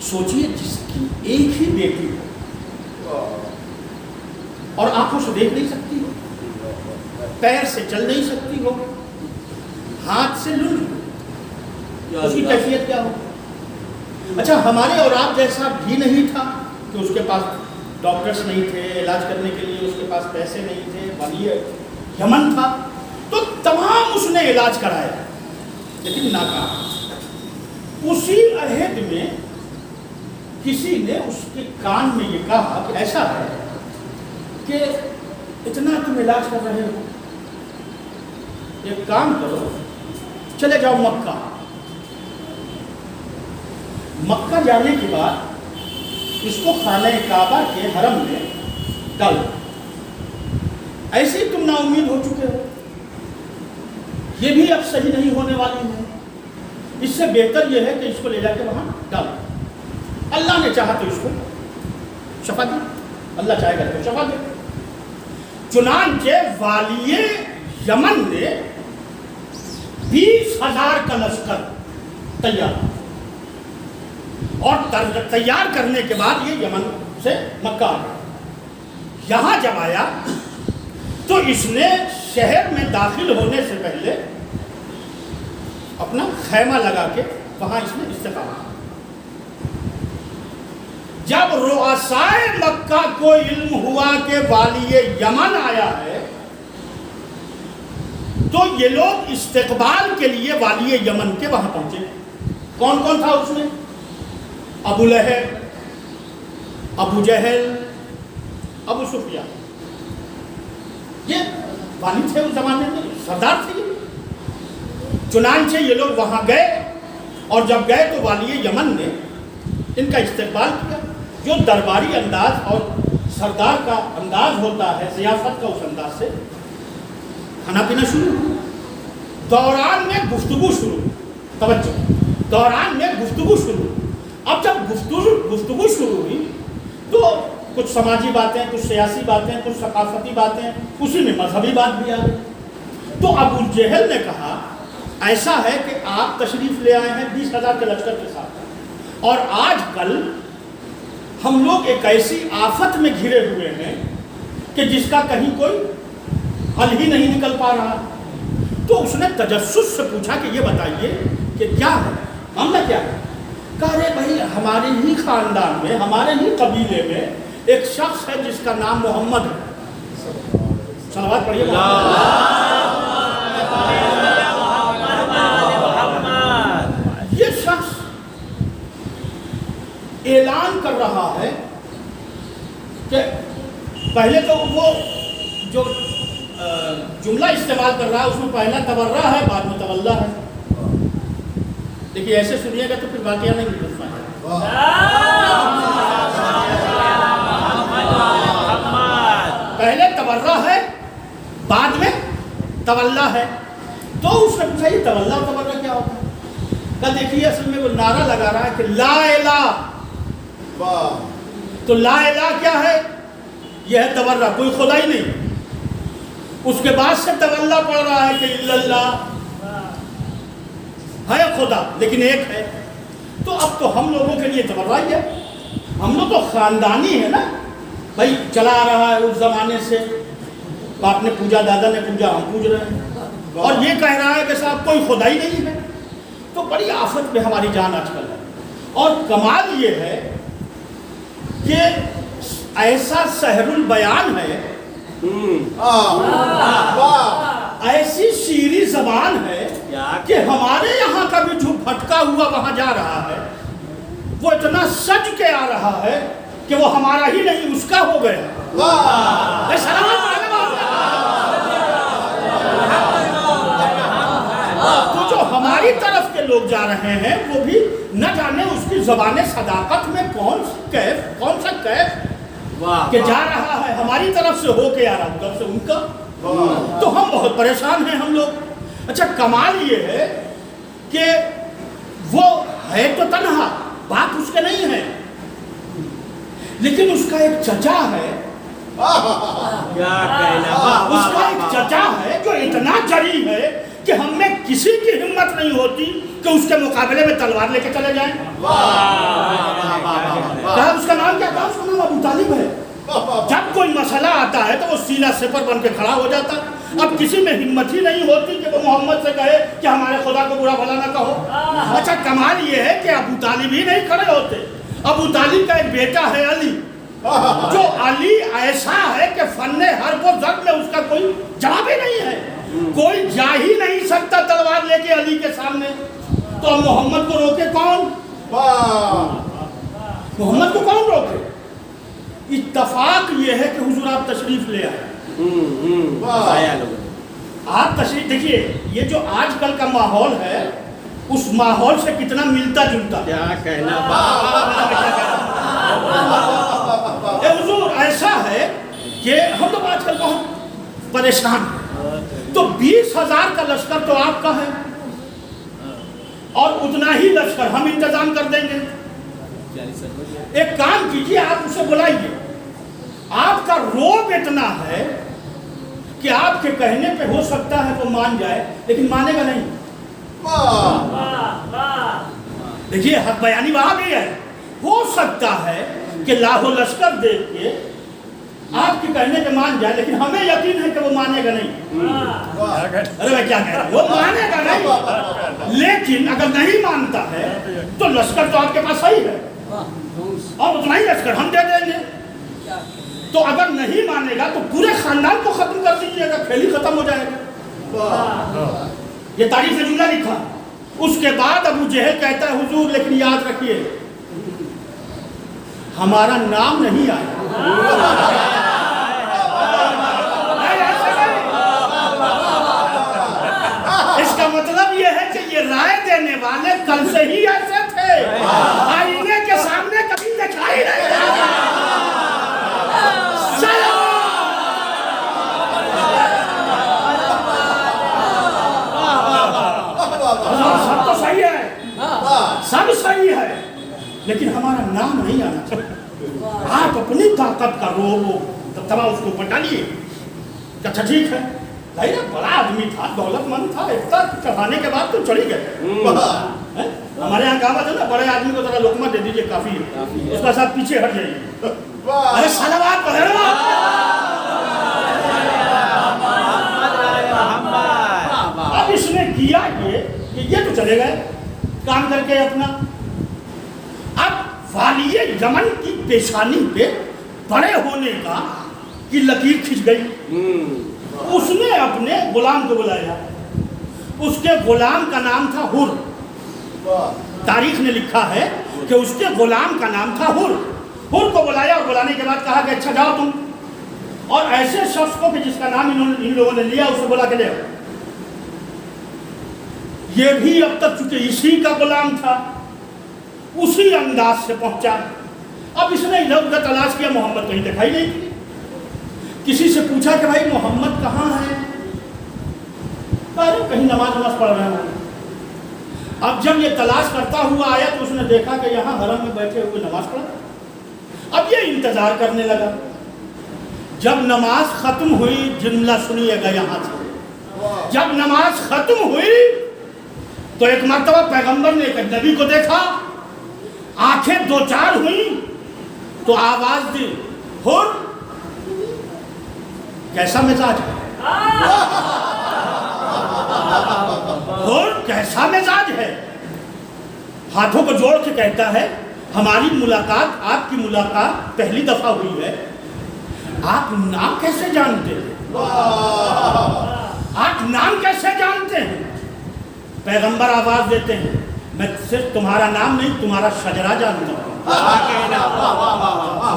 C: سوچئے جس کی ایک ہی بیٹی ہو اور آنکھوں سے دیکھ نہیں سکتی ہو, پیر سے چل نہیں سکتی ہو, ہاتھ سے لنڈ, اس کی کیفیت کیا ہو. اچھا ہمارے اور آپ جیسا بھی نہیں تھا کہ اس کے پاس ڈاکٹرز نہیں تھے, علاج کرنے کے لیے اس کے پاس پیسے نہیں تھے, والی یمن تھا تو تمام اس نے علاج کرایا لیکن ناکام. اسی عہد میں کسی نے اس کے کان میں یہ کہا کہ ایسا ہے کہ اتنا تم علاج کر رہے ہو, ایک کام کرو, چلے جاؤ مکہ. مکہ جانے کے بعد اس کو خانہ کعبہ کے حرم میں ڈال. ایسے ہی تم نا امید ہو چکے ہو, یہ بھی اب صحیح نہیں ہونے والی ہے, اس سے بہتر یہ ہے کہ اس کو لے جا کے وہاں ڈال. اللہ نے چاہا تو اس کو شفا دی, اللہ چاہے گا تو شفا دے. چنانچہ والی یمن نے 20,000 کا لشکر تیار, اور تیار کرنے کے بعد یہ یمن سے مکہ آ گیا. یہاں جب آیا تو اس نے شہر میں داخل ہونے سے پہلے اپنا خیمہ لگا کے وہاں اس نے استقامت. جب رؤسائے مکہ کو علم ہوا کہ والی یمن آیا ہے تو یہ لوگ استقبال کے لیے والی یمن کے وہاں پہنچے. کون کون تھا اس میں؟ ابو لہب، ابو جہل، ابو سفیان. یہ والی تھے اس زمانے میں، سردار تھے. چنانچہ یہ لوگ وہاں گئے اور جب گئے تو والی یمن نے ان کا استقبال کیا. جو درباری انداز اور سردار کا انداز ہوتا ہے ضیافت کا، اس انداز سے کھانا پینا شروع. دوران میں گفتگو شروع. توجہ، دوران میں گفتگو شروع. اب جب گفتگو شروع ہوئی تو کچھ سماجی باتیں، کچھ سیاسی باتیں، کچھ ثقافتی باتیں، اسی میں مذہبی بات بھی آ گئی. تو ابو جہل نے کہا ایسا ہے کہ آپ تشریف لے آئے ہیں 20,000 کے لشکر کے ساتھ، اور آج کل ہم لوگ ایک ایسی آفت میں گھرے ہوئے ہیں کہ جس کا کہیں کوئی حل ہی نہیں نکل پا رہا. تو اس نے تجسس سے پوچھا کہ یہ بتائیے کہ کیا ہے، معاملہ کیا ہے؟ کہا رے بھائی ہمارے ہی خاندان میں، ہمارے ہی قبیلے میں ایک شخص ہے جس کا نام محمد ہے. صلوات پڑھیے. یہ شخص اعلان کر رہا ہے کہ پہلے تو وہ جو جملہ استعمال کر رہا ہے اس میں پہلا تورہ ہے، بعد میں تولا ہے. دیکھیے ایسے سنیے گا تو پھر واقعہ نہیں نکل پائے. پہلے تورہ ہے، بعد میں تولا ہے. تو اس نے پوچھا یہ تولا اور تورہ کیا ہوتا ہے؟ کہا دیکھیے اصل میں وہ نعرہ لگا رہا ہے کہ لا الہ. تو لا الہ کیا ہے؟ یہ ہے تورہ، کوئی خدا ہی نہیں. اس کے بعد سے تولا پڑھ رہا ہے کہ الا اللہ، ہے خدا لیکن ایک ہے. تو اب تو ہم لوگوں کے لیے تورہ ہی ہے. ہم لوگ تو خاندانی ہے نا بھائی، چلا آ رہا ہے اس زمانے سے. آپ نے پوجا، دادا نے پوجا، ہم پوج رہے ہیں. اور یہ کہہ رہا ہے کہ صاحب کوئی خدا ہی نہیں ہے. تو بڑی آفت میں ہماری جان آج کل ہے. اور کمال یہ ہے کہ ایسا سحر البیان ہے، ایسی شیریں زبان ہے کہ ہمارے یہاں کا بھی جو بھٹکا ہوا وہاں جا رہا ہے وہ اتنا سج کے آ رہا ہے کہ وہ ہمارا ہی نہیں اس کا ہو گیا. تو جو ہماری طرف کے لوگ جا رہے ہیں وہ بھی نہ جانے اس کی زبان صداقت میں کون سا کیف کہ جا رہا ہے ہماری طرف سے ہو کے آ رہا ادھر سے ان کا. تو ہم بہت پریشان ہیں ہم لوگ. اچھا کمال یہ ہے کہ وہ ہے تو تنہا، باپ اس کے نہیں ہے، لیکن اس کا ایک چچا ہے. اس کا ایک چچا ہے جو اتنا جری ہے کہ ہم میں کسی کی ہمت نہیں ہوتی کہ اس کے مقابلے میں تلوار لے کے چلے جائیں. اس کا نام کیا تھا؟ اس کا نام ابو طالب ہے. جب کوئی مسئلہ آتا ہے تو وہ سینہ سپر بن کے کھڑا ہو جاتا. اب کسی میں ہمت ہی نہیں ہوتی کہ وہ محمد سے کہے کہ ہمارے خدا کو برا بھلا نہ کہو. اچھا کمال یہ ہے کہ ابو طالب ہی نہیں کھڑے ہوتے. ابو طالب کا ایک بیٹا ہے علی، جو علی ایسا ہے کہ فن حرب و ضرب میں اس کا کوئی جواب ہی نہیں ہے. کوئی جا ہی نہیں سکتا تلوار لے کے علی کے سامنے. تو اب محمد کو روکے کون؟ محمد کو کون روکے؟ اتفاق یہ ہے کہ حضور آپ تشریف لے آئے. آپ تشریف دیکھیے، یہ جو آج کل کا ماحول ہے اس ماحول سے کتنا ملتا جلتا.
B: کیا کہنا.
C: حضور ایسا ہے کہ ہم لوگ آج کل بہت پریشان ہیں. تو 20,000 کا لشکر تو آپ کا ہے اور اتنا ہی لشکر ہم انتظام کر دیں گے. ایک کام کیجیے، آپ اسے بلائیے. آپ کا روب اتنا ہے کہ آپ کے کہنے پہ ہو سکتا ہے وہ مان جائے لیکن مانے گا نہیں. دیکھیے حق بیانی وہاں بھی ہے. ہو سکتا ہے کہ لاہو لشکر دیکھ کے آپ کے کہنے پہ مان جائے لیکن ہمیں یقین ہے کہ وہ مانے گا نہیں. ارے بھائی کیا کہہ رہا ہے، وہ مانے گا نہیں. لیکن اگر نہیں مانتا ہے تو لشکر تو آپ کے پاس صحیح ہے اور اتنا ہی لشکر ہم دے دیں گے. تو اگر نہیں مانے گا تو پورے خاندان کو ختم کر دیجیے گا, کھیل ہی ختم ہو جائے گا. یہ تاریخ سے جملہ لکھا. اس کے بعد ابو جہل کہتا ہے حضور لیکن یاد رکھیے ہمارا نام نہیں آیا. اس کا مطلب یہ ہے کہ یہ رائے دینے والے کل سے ہی ایسے تھے, آئینے کے سامنے کبھی دکھائی نہیں دیتے. سب تو صحیح ہے, سب صحیح ہے, لیکن ہمارا نام نہیں آنا چاہیے. آپ اپنی طاقت کا تباہ اس کو بٹائیے. اچھا ٹھیک ہے, بڑا آدمی تھا, دولت مند تھا, اتنا چڑھانے کے بعد تو چڑھی گئے. ہمارے یہاں کہاوت ہے نا, بڑے آدمی کو ذرا لقمہ دے دیجیے کافی ہے, اس کا ساتھ پیچھے ہٹ جائیے. ارے صلوات پڑھے نا. اب اس نے کیا یہ تو چلے گئے کام کر کے اپنا. اب والی یمن کی پیشانی پہ بڑے ہونے کا کی لکیر کھنچ گئی. اس نے اپنے غلام کو بلایا. اس کے غلام کا نام تھا حر. تاریخ نے لکھا ہے کہ اس کے غلام کا نام تھا حر. حر کو بلایا اور بلانے کے بعد کہا کہ اچھا جاؤ تم, اور ایسے شخص کو کہ جس کا نام ان لوگوں نے لیا اسے بلا کے لے. یہ بھی اب تک چونکہ اسی کا غلام تھا, اسی انداز سے پہنچا. اب اس نے ادھر ادھر تلاش کیا, محمد کہیں دکھائی نہیں. کسی سے پوچھا کہ بھائی محمد کہاں ہے؟ کہیں نماز پڑھ رہے ہیں. اب جب یہ تلاش کرتا ہوا آیا تو اس نے دیکھا کہ یہاں حرم میں بیٹھے ہوئے نماز پڑھ رہے. اب یہ انتظار کرنے لگا. جب نماز ختم ہوئی, جملہ سنیے گا یہاں سے, جب نماز ختم ہوئی تو ایک مرتبہ پیغمبر نے ایک نبی کو دیکھا, آنکھیں دو چار ہوئیں تو آواز دی, حر کیسا مزاج ہے, حر کیسا مزاج ہے. ہاتھوں کو جوڑ کے کہتا ہے ہماری ملاقات, آپ کی ملاقات پہلی دفعہ ہوئی ہے, آپ نام کیسے جانتے ہیں؟ آپ نام کیسے جانتے ہیں؟ پیغمبر آواز دیتے ہیں میں صرف تمہارا نام نہیں تمہارا شجرہ جانتا ہوں.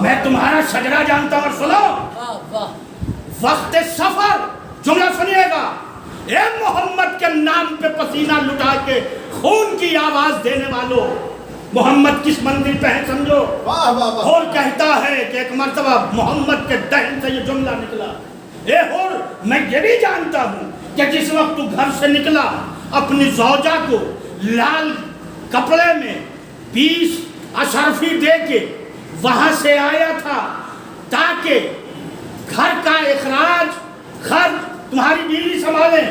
C: میں تمہارا شجرہ جانتا ہوں. اور سنو, وقت سفر جملہ سنیے گا, اے محمد کے نام پہ پسینہ لٹا کے خون کی آواز دینے والوں, محمد کس مندر پہ ہے سمجھو. اور کہتا ہے کہ ایک مرتبہ محمد کے دہن سے یہ جملہ نکلا, اے حر میں یہ بھی جانتا ہوں کہ جس وقت تو گھر سے نکلا اپنی زوجہ کو لال کپڑے میں 20 اشرفی دے کے وہاں سے آیا تھا تاکہ گھر کا اخراج خرچ تمہاری بیوی سنبھالیں.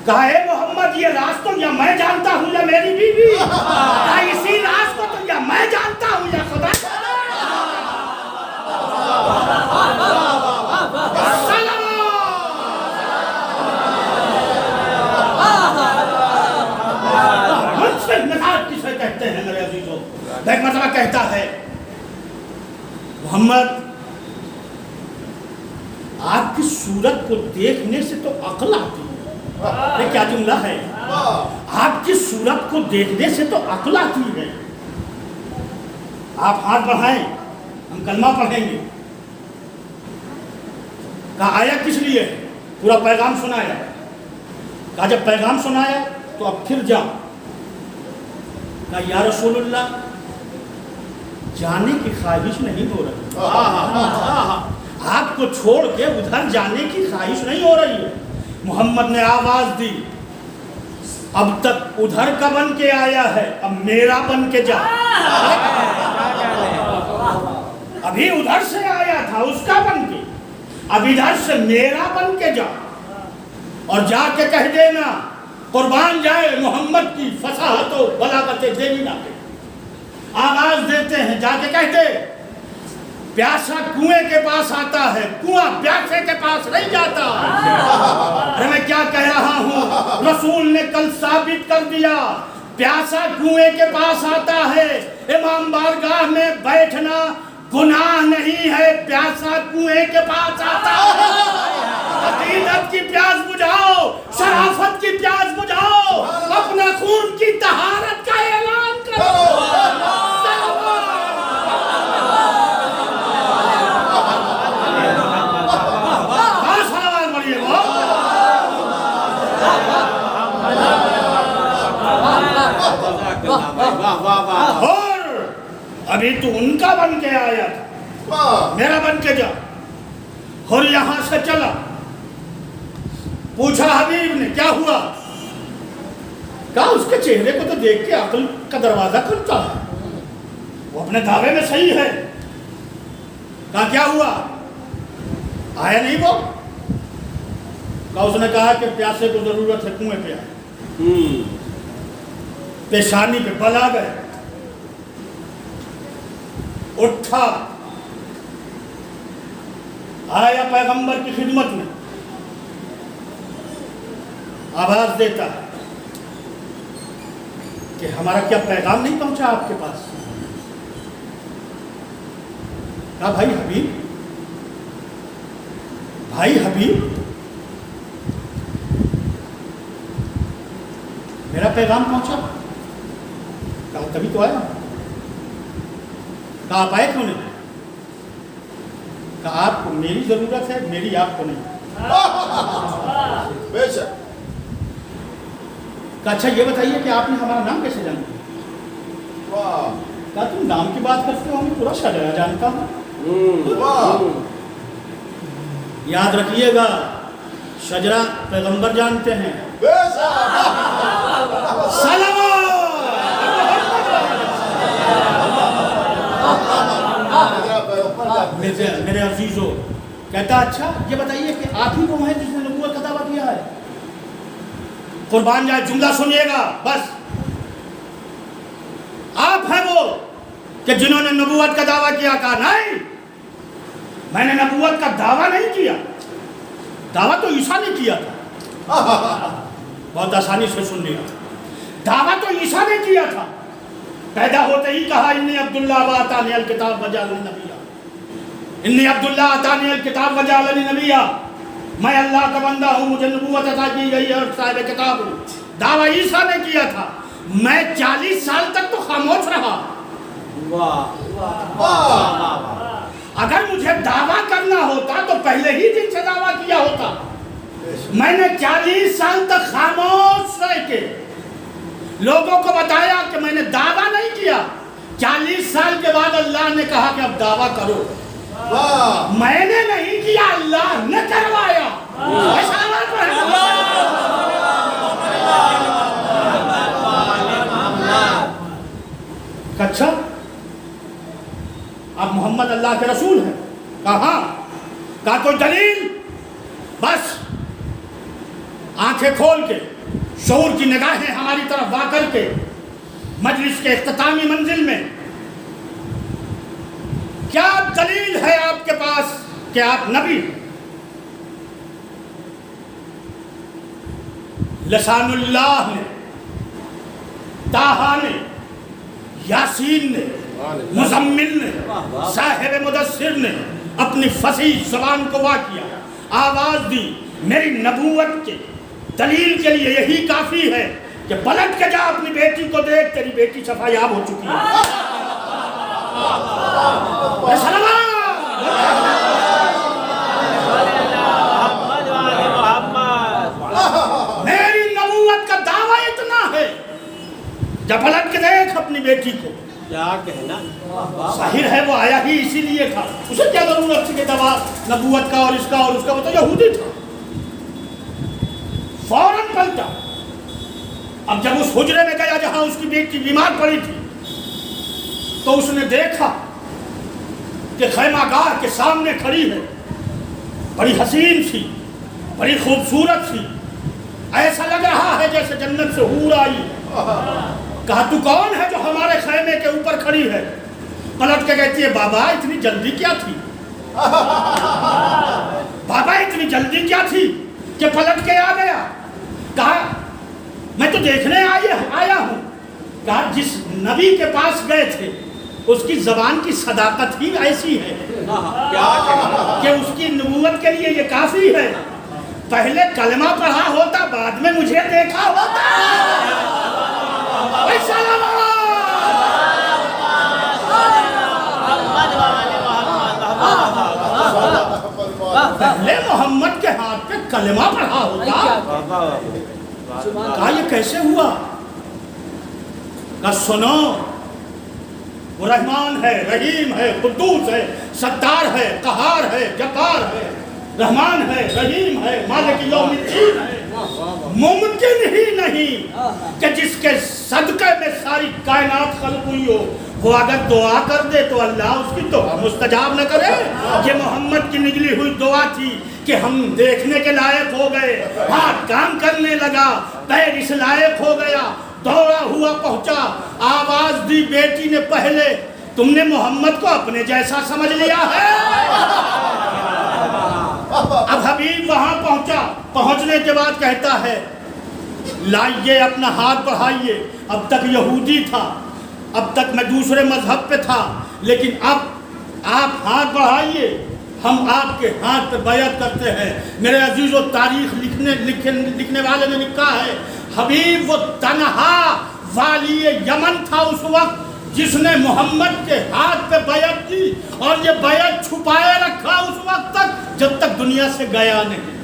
C: کہا اے محمد یہ راز تو یا میں جانتا ہوں یا میری بیوی, کہا اسی راز کو تو یا میں جانتا ہوں یا خدا. کسے کہتے ہیں میرے عزیزوں, ایک مرتبہ کہتا ہے محمد آپ کی صورت کو دیکھنے سے تو عقل آتی ہے. یہ کیا جملہ ہے, آپ کی صورت کو دیکھنے سے تو عقل آتی ہے. آپ ہاتھ بڑھائیں ہم کلمہ پڑھیں گے. کہا آیا کس لیے؟ پورا پیغام سنایا. کہا جب پیغام سنایا تو اب پھر جاؤ. کہا یا رسول اللہ جانے کی خواہش نہیں ہو رہی, آپ کو چھوڑ کے ادھر جانے کی خواہش نہیں ہو رہی ہے. محمد نے آواز دی اب تک ادھر کا بن کے آیا ہے, اب میرا بن کے جا. ابھی ادھر سے آیا تھا اس کا بن کے, اب ادھر سے میرا بن کے جا. اور جا کے کہہ دینا قربان جائے محمد کی فصاحت و بلاغت دینی نہ کے. آواز دیتے ہیں جا کے کہتے پیاسا کنویں کے پاس آتا ہے, کنواں پیاسے کے پاس نہیں جاتا. ارے میں کیا کہہ رہا ہوں, رسول نے کل ثابت کر دیا پیاسا کنویں کے پاس آتا ہے, امام بارگاہ میں بیٹھنا گناہ نہیں ہے، پیاسا کنویں کے پاس آتا ہے۔ عقیدت کی پیاس بجھاؤ، شرافت کی پیاس بجھاؤ، اپنے خون کی طہارت کا اعلان کرو۔ اور ابھی تو ان کا بن کے آیا تھا، میرا بن کے جا۔ اور یہاں سے چلا، پوچھا حبیب نے کیا ہوا؟ کہا اس کے چہرے کو تو دیکھ کے عقل کا دروازہ کھلتا ہے، وہ اپنے دعوے میں صحیح ہے۔ کہا کیا ہوا؟ آیا نہیں وہ؟ کہا اس نے کہا کہ پیاسے کو ضرورت ہے، کنویں پہ آئے۔ پیشانی پہ بل آ گئے، اٹھا، آیا پیغمبر کی خدمت میں، آواز دیتا کہ ہمارا کیا پیغام نہیں پہنچا آپ کے پاس؟ کہا بھائی حبیب، بھائی حبیب، میرا پیغام پہنچا؟ کہا تبھی تو آیا۔ کہا آپ آئے کیوں نہیں؟ کہا آپ کو میری ضرورت ہے، میری آپ کو نہیں۔
B: بے شک۔
C: کہا اچھا یہ بتائیے کہ آپ نے ہمارا نام کیسے جانا؟ کہا تم نام کی بات کرتے ہو، ہمیں پورا شجرہ جانتا ہوں۔ یاد رکھیے گا، شجرہ پیغمبر جانتے ہیں۔ میرے عزیزو، کہتا اچھا یہ بتائیے کہ آپ ہی کو ہیں جس نے نبوت کا دعویٰ کیا ہے؟ قربان جائے، جملہ سنیے گا بس، آپ ہیں وہ کہ جنہوں نے نبوت کا دعویٰ کیا؟ کہا نہیں، میں نے نبوت کا دعویٰ نہیں کیا، دعویٰ تو عیسیٰ نے کیا تھا۔ بہت آسانی سے سن لیا، دعویٰ تو عیسیٰ نے کیا تھا، پیدا ہوتے ہی کہا انی عبداللہ و آتانی الکتاب وجعلنی نبیّا، انی عبداللہ آتانی الکتاب وجعلنی نبیّا، میں اللہ کا بندہ ہوں، مجھے نبوت عطا کی گئی ہے اور صاحب کتاب ہوں۔ دعویٰ عیسیٰ نے کیا تھا، میں 40 سال تک تو خاموش رہا۔ اگر مجھے دعویٰ کرنا ہوتا تو پہلے ہی دن سے دعویٰ کیا ہوتا۔ میں نے 40 سال تک خاموش رہ کے لوگوں کو بتایا کہ میں نے دعویٰ نہیں کیا۔ 40 سال کے بعد اللہ نے کہا کہ اب دعویٰ کرو۔ میں نے نہیں کیا، اللہ نے کروایا۔ اچھا اب محمد اللہ کے رسول ہیں؟ کہا ہاں۔ کہا کوئی دلیل؟ بس آنکھیں کھول کے، شعور کی نگاہیں ہماری طرف وا کر کے، مجلس کے اختتامی منزل میں کیا دلیل ہے آپ کے پاس کہ آپ نبی؟ لسان اللہ نے، طٰہٰ نے، یاسین نے، مزمل نے، صاحب مدثر نے اپنی فصیح زبان کو وا کیا، آواز دی، میری نبوت کے دلیل کے لیے یہی کافی ہے کہ پلٹ کے جا اپنی بیٹی کو دیکھ، تیری بیٹی شفا یاب ہو چکی ہے۔ میری نبوت کا دعویٰ اتنا ہے، جب پلٹ کے دیکھ اپنی بیٹی کو،
B: کیا کہنا،
C: ظاہر ہے وہ آیا ہی اسی لیے تھا، اسے کیا ضرورت تھی کہ دعویٰ نبوت کا اور اس کا اور اس کا، وہ تو یہودی تھا۔ فوراً پلٹا۔ اب جب اس حجرے میں گیا جہاں اس کی بیٹی بیمار پڑی تھی، تو اس نے دیکھا کہ خیمہ گاہ کے سامنے کھڑی ہے، بڑی حسین تھی، بڑی خوبصورت تھی، ایسا لگ رہا ہے جیسے جنت سے حور آئی۔ کہا تو کون ہے جو ہمارے خیمے کے اوپر کھڑی ہے؟ پلٹ کے کہتی ہے بابا اتنی جلدی کیا تھی؟ بابا اتنی جلدی کیا تھی کہ پلٹ کے آ گیا؟ کہا میں تو دیکھنے آیا ہوں، کہا جس نبی کے پاس گئے تھے اس کی زبان کی صداقت ہی ایسی ہے کہ اس کی نبوت کے لیے یہ کافی ہے. پہلے کلمہ پڑھا ہوتا بعد میں مجھے دیکھا ہوتا. پہلے محمد کے ہاتھ پہ کلمہ پڑھا ہوتا. کہا یہ کیسے ہوا؟ کہا سنو، وہ رحمان ہے، رحیم ہے، قدوس ہے، ستار ہے، قہار ہے، جبار ہے، رحمان ہے، رحیم ہے، مالک یوم الدین ہے. ممکن ہی نہیں کہ جس کے صدقے میں ساری کائنات خلق ہوئی ہو وہ اگر دعا کر دے تو اللہ اس کی دعا مستجاب نہ کرے. یہ محمد کی نگلی ہوئی دعا تھی کہ ہم دیکھنے کے لائق ہو گئے، ہاتھ کام کرنے لگا، پیر اس لائق ہو گیا، دوڑا ہوا پہنچا، آواز دی بیٹی نے پہلے، تم نے محمد کو اپنے جیسا سمجھ لیا ہے. اب حبیب وہاں پہنچا، پہنچنے کے بعد کہتا ہے لائیے اپنا ہاتھ بڑھائیے. اب تک یہودی تھا، اب تک میں دوسرے مذہب پہ تھا، لیکن اب آپ ہاتھ بڑھائیے، ہم آپ کے ہاتھ پہ بیعت کرتے ہیں. میرے عزیز و تاریخ لکھنے والے نے لکھا ہے حبیب وہ تنہا والی یمن تھا اس وقت جس نے محمد کے ہاتھ پہ بیعت کی، اور یہ بیعت چھپائے رکھا اس وقت تک جب تک دنیا سے گیا نہیں.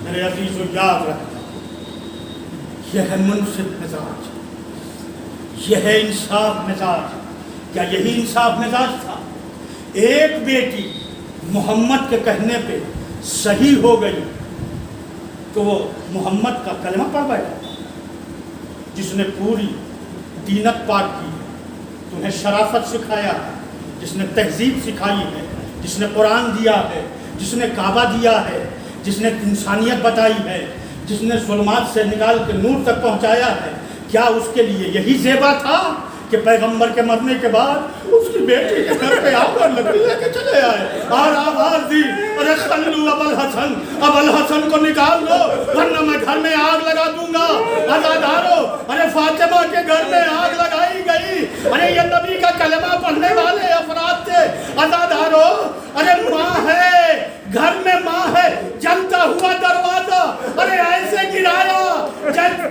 C: میرے عزیز و یاد رکھنا، یہ ہے منصف مزاج، یہ ہے انصاف مزاج. کیا یہی انصاف مزاج تھا؟ ایک بیٹی محمد کے کہنے پہ صحیح ہو گئی تو وہ محمد کا کلمہ پڑھ بیٹھا. جس نے پوری دینت پاک کی، تمہیں شرافت سکھایا ہے، جس نے تہذیب سکھائی ہے، جس نے قرآن دیا ہے، جس نے کعبہ دیا ہے، جس نے انسانیت بتائی ہے، جس نے ظلمات سے نکال کے نور تک پہنچایا ہے، کیا اس کے لیے یہی زیبا تھا کہ پیغمبر کے مرنے کے بعد اس کی بیٹی کے گھر پہ آ کر لکڑی لے کے چلے آئے اور آواز دی ارے خلو ابوالحسن، ابوالحسن کو نکال دو ورنہ میں گھر میں آگ لگا دوں گا. عزادارو، ارے فاطمہ کے گھر میں آگ لگائی گئی. ارے یہ نبی کا کلمہ پڑھنے والے افراد تھے. عزادارو، ارے ماں ہے، گھر میں ماں ہے، جلتا ہوا دروازہ ارے ایسے گرایا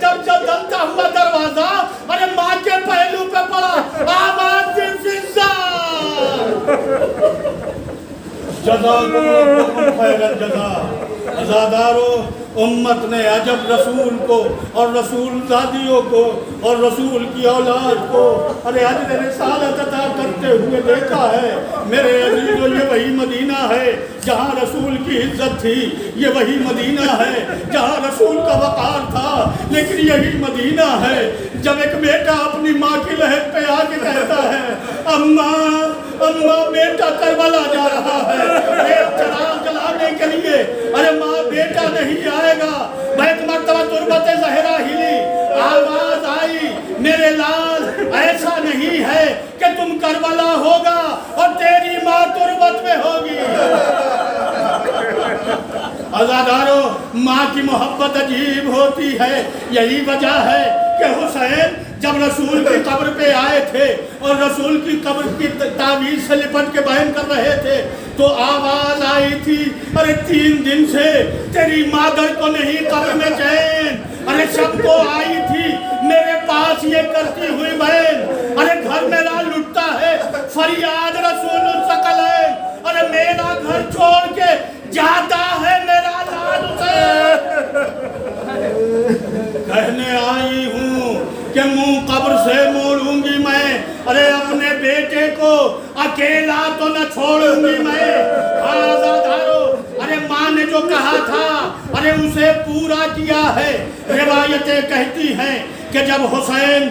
C: جب جلتا ہوا دروازہ ارے ماں کے پہلو پہ پڑا، آواز دی فضا. جزاکم خیر الجزا. عزادارو، امت نے عجب رسول کو اور رسول زادیوں کو اور رسول کی اولاد کو ارے اجر رسالت عطا کرتے ہوئے دیکھا ہے. میرے عزیزو، یہ وہی مدینہ ہے جہاں رسول کی عزت تھی، یہ وہی مدینہ ہے جہاں رسول کا وقار تھا. لیکن یہی مدینہ ہے جب ایک بیٹا اپنی ماں کی لہر پہ آ کے کہتا ہے اماں اماں بیٹا کربلا جا رہا ہے ایک چراغ جلانے کے لیے. ارے ماں بیٹا نہیں آئے گا. بیت مرتبہ تربت زہرا ہلی، آواز آئی میرے لال ایسا نہیں ہے کہ تم کربلا ہوگا اور تیری ماں تربت میں ہوگی. عزادارو، ماں کی محبت عجیب ہوتی ہے. یہی وجہ ہے کہ حسین جب رسول کی قبر پہ آئے تھے اور رسول کی قبر کی تعویذ سے لپٹ کے بیان کر رہے تھے تو آواز آئی تھی ارے 3 دن سے تیری مادر کو نہیں قبر میں چین. ارے سب کو آئی تھی میرے پاس یہ کرتی ہوئی بہن. ارے گھر میرا لٹتا ہے، فریاد رسول الثقل ہے. ارے میرا گھر چھوڑ کے جاتا ہے میرا لال سے. کہنے آئی ہوں کہ منہ قبر سے موڑوں گی میں، ارے اپنے بیٹے کو اکیلا تو نہ چھوڑوں گی میں. عزادارو، ارے ماں نے جو کہا تھا ارے اسے پورا کیا ہے. روایتیں کہتی ہیں کہ جب حسین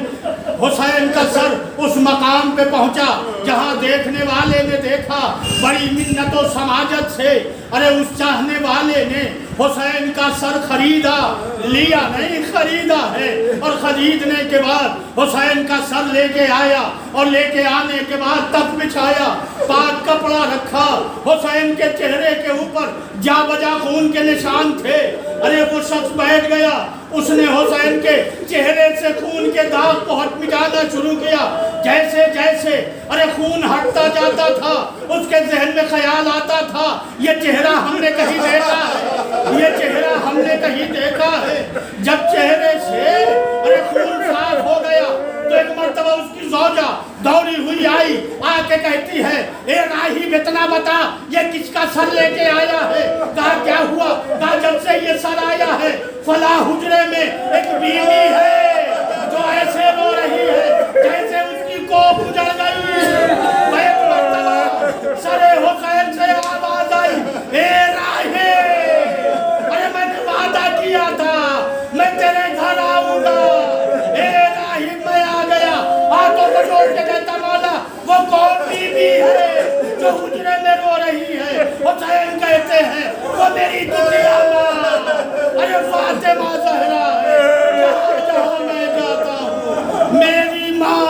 C: کا سر اس مقام پہ پہنچا جہاں دیکھنے والے نے دیکھا، بڑی منت و سماجت سے ارے اس چاہنے والے نے حسین کا سر خریدا، لیا نہیں خریدا ہے. اور خریدنے کے بعد حسین کا سر لے کے آیا اور لے کے آنے کے بعد تخت بچھایا، پاک کپڑا کپڑا رکھا، حسین کے چہرے کے اوپر جا بجا خون کے نشان تھے۔ ارے وہ شخص بیٹھ گیا، اس نے حسین کے چہرے سے خون کے داغ کو مٹانا شروع کیا۔ جیسے جیسے ارے خون ہٹتا جاتا تھا، اس کے ذہن میں خیال آتا تھا، یہ چہرہ ہم نے کہیں دیکھا ہے، یہ چہرہ ہم نے کہیں دیکھا ہے۔ جب چہرے سے ارے خون صاف ہو گیا تو ایک مرتبہ اس کی زوجہ دوڑی ہوئی آئی، آ کے کہتی ہے، اے راہب اتنا بتا یہ کس کا سر لے کے آیا ہے؟ کہا کیا ہوا؟ کہا جب سے یہ سر آیا ہے فلاں حجرے میں ایک بیوی ہے جو ایسے رو رہی ہے جیسے اس کی کوکھ اجڑ گئی۔ ایک مرتبہ سر حسین سے آواز آئی، اے راہب، ارے میں نے وعدہ کیا تھا میں تیرے گھر آؤں گا۔ اے راہب میں آ گیا، ہاتھوں کو جوڑ کے کہتا مولا وہ کون بیوی ہے جو حجرے میں رو رہی ہے؟ حسین کہتے ہیں وہ میری دنیا ماں، ارے فاطمہ زہرا ہے، جہاں جہاں میں جاتا ہوں میری ماں۔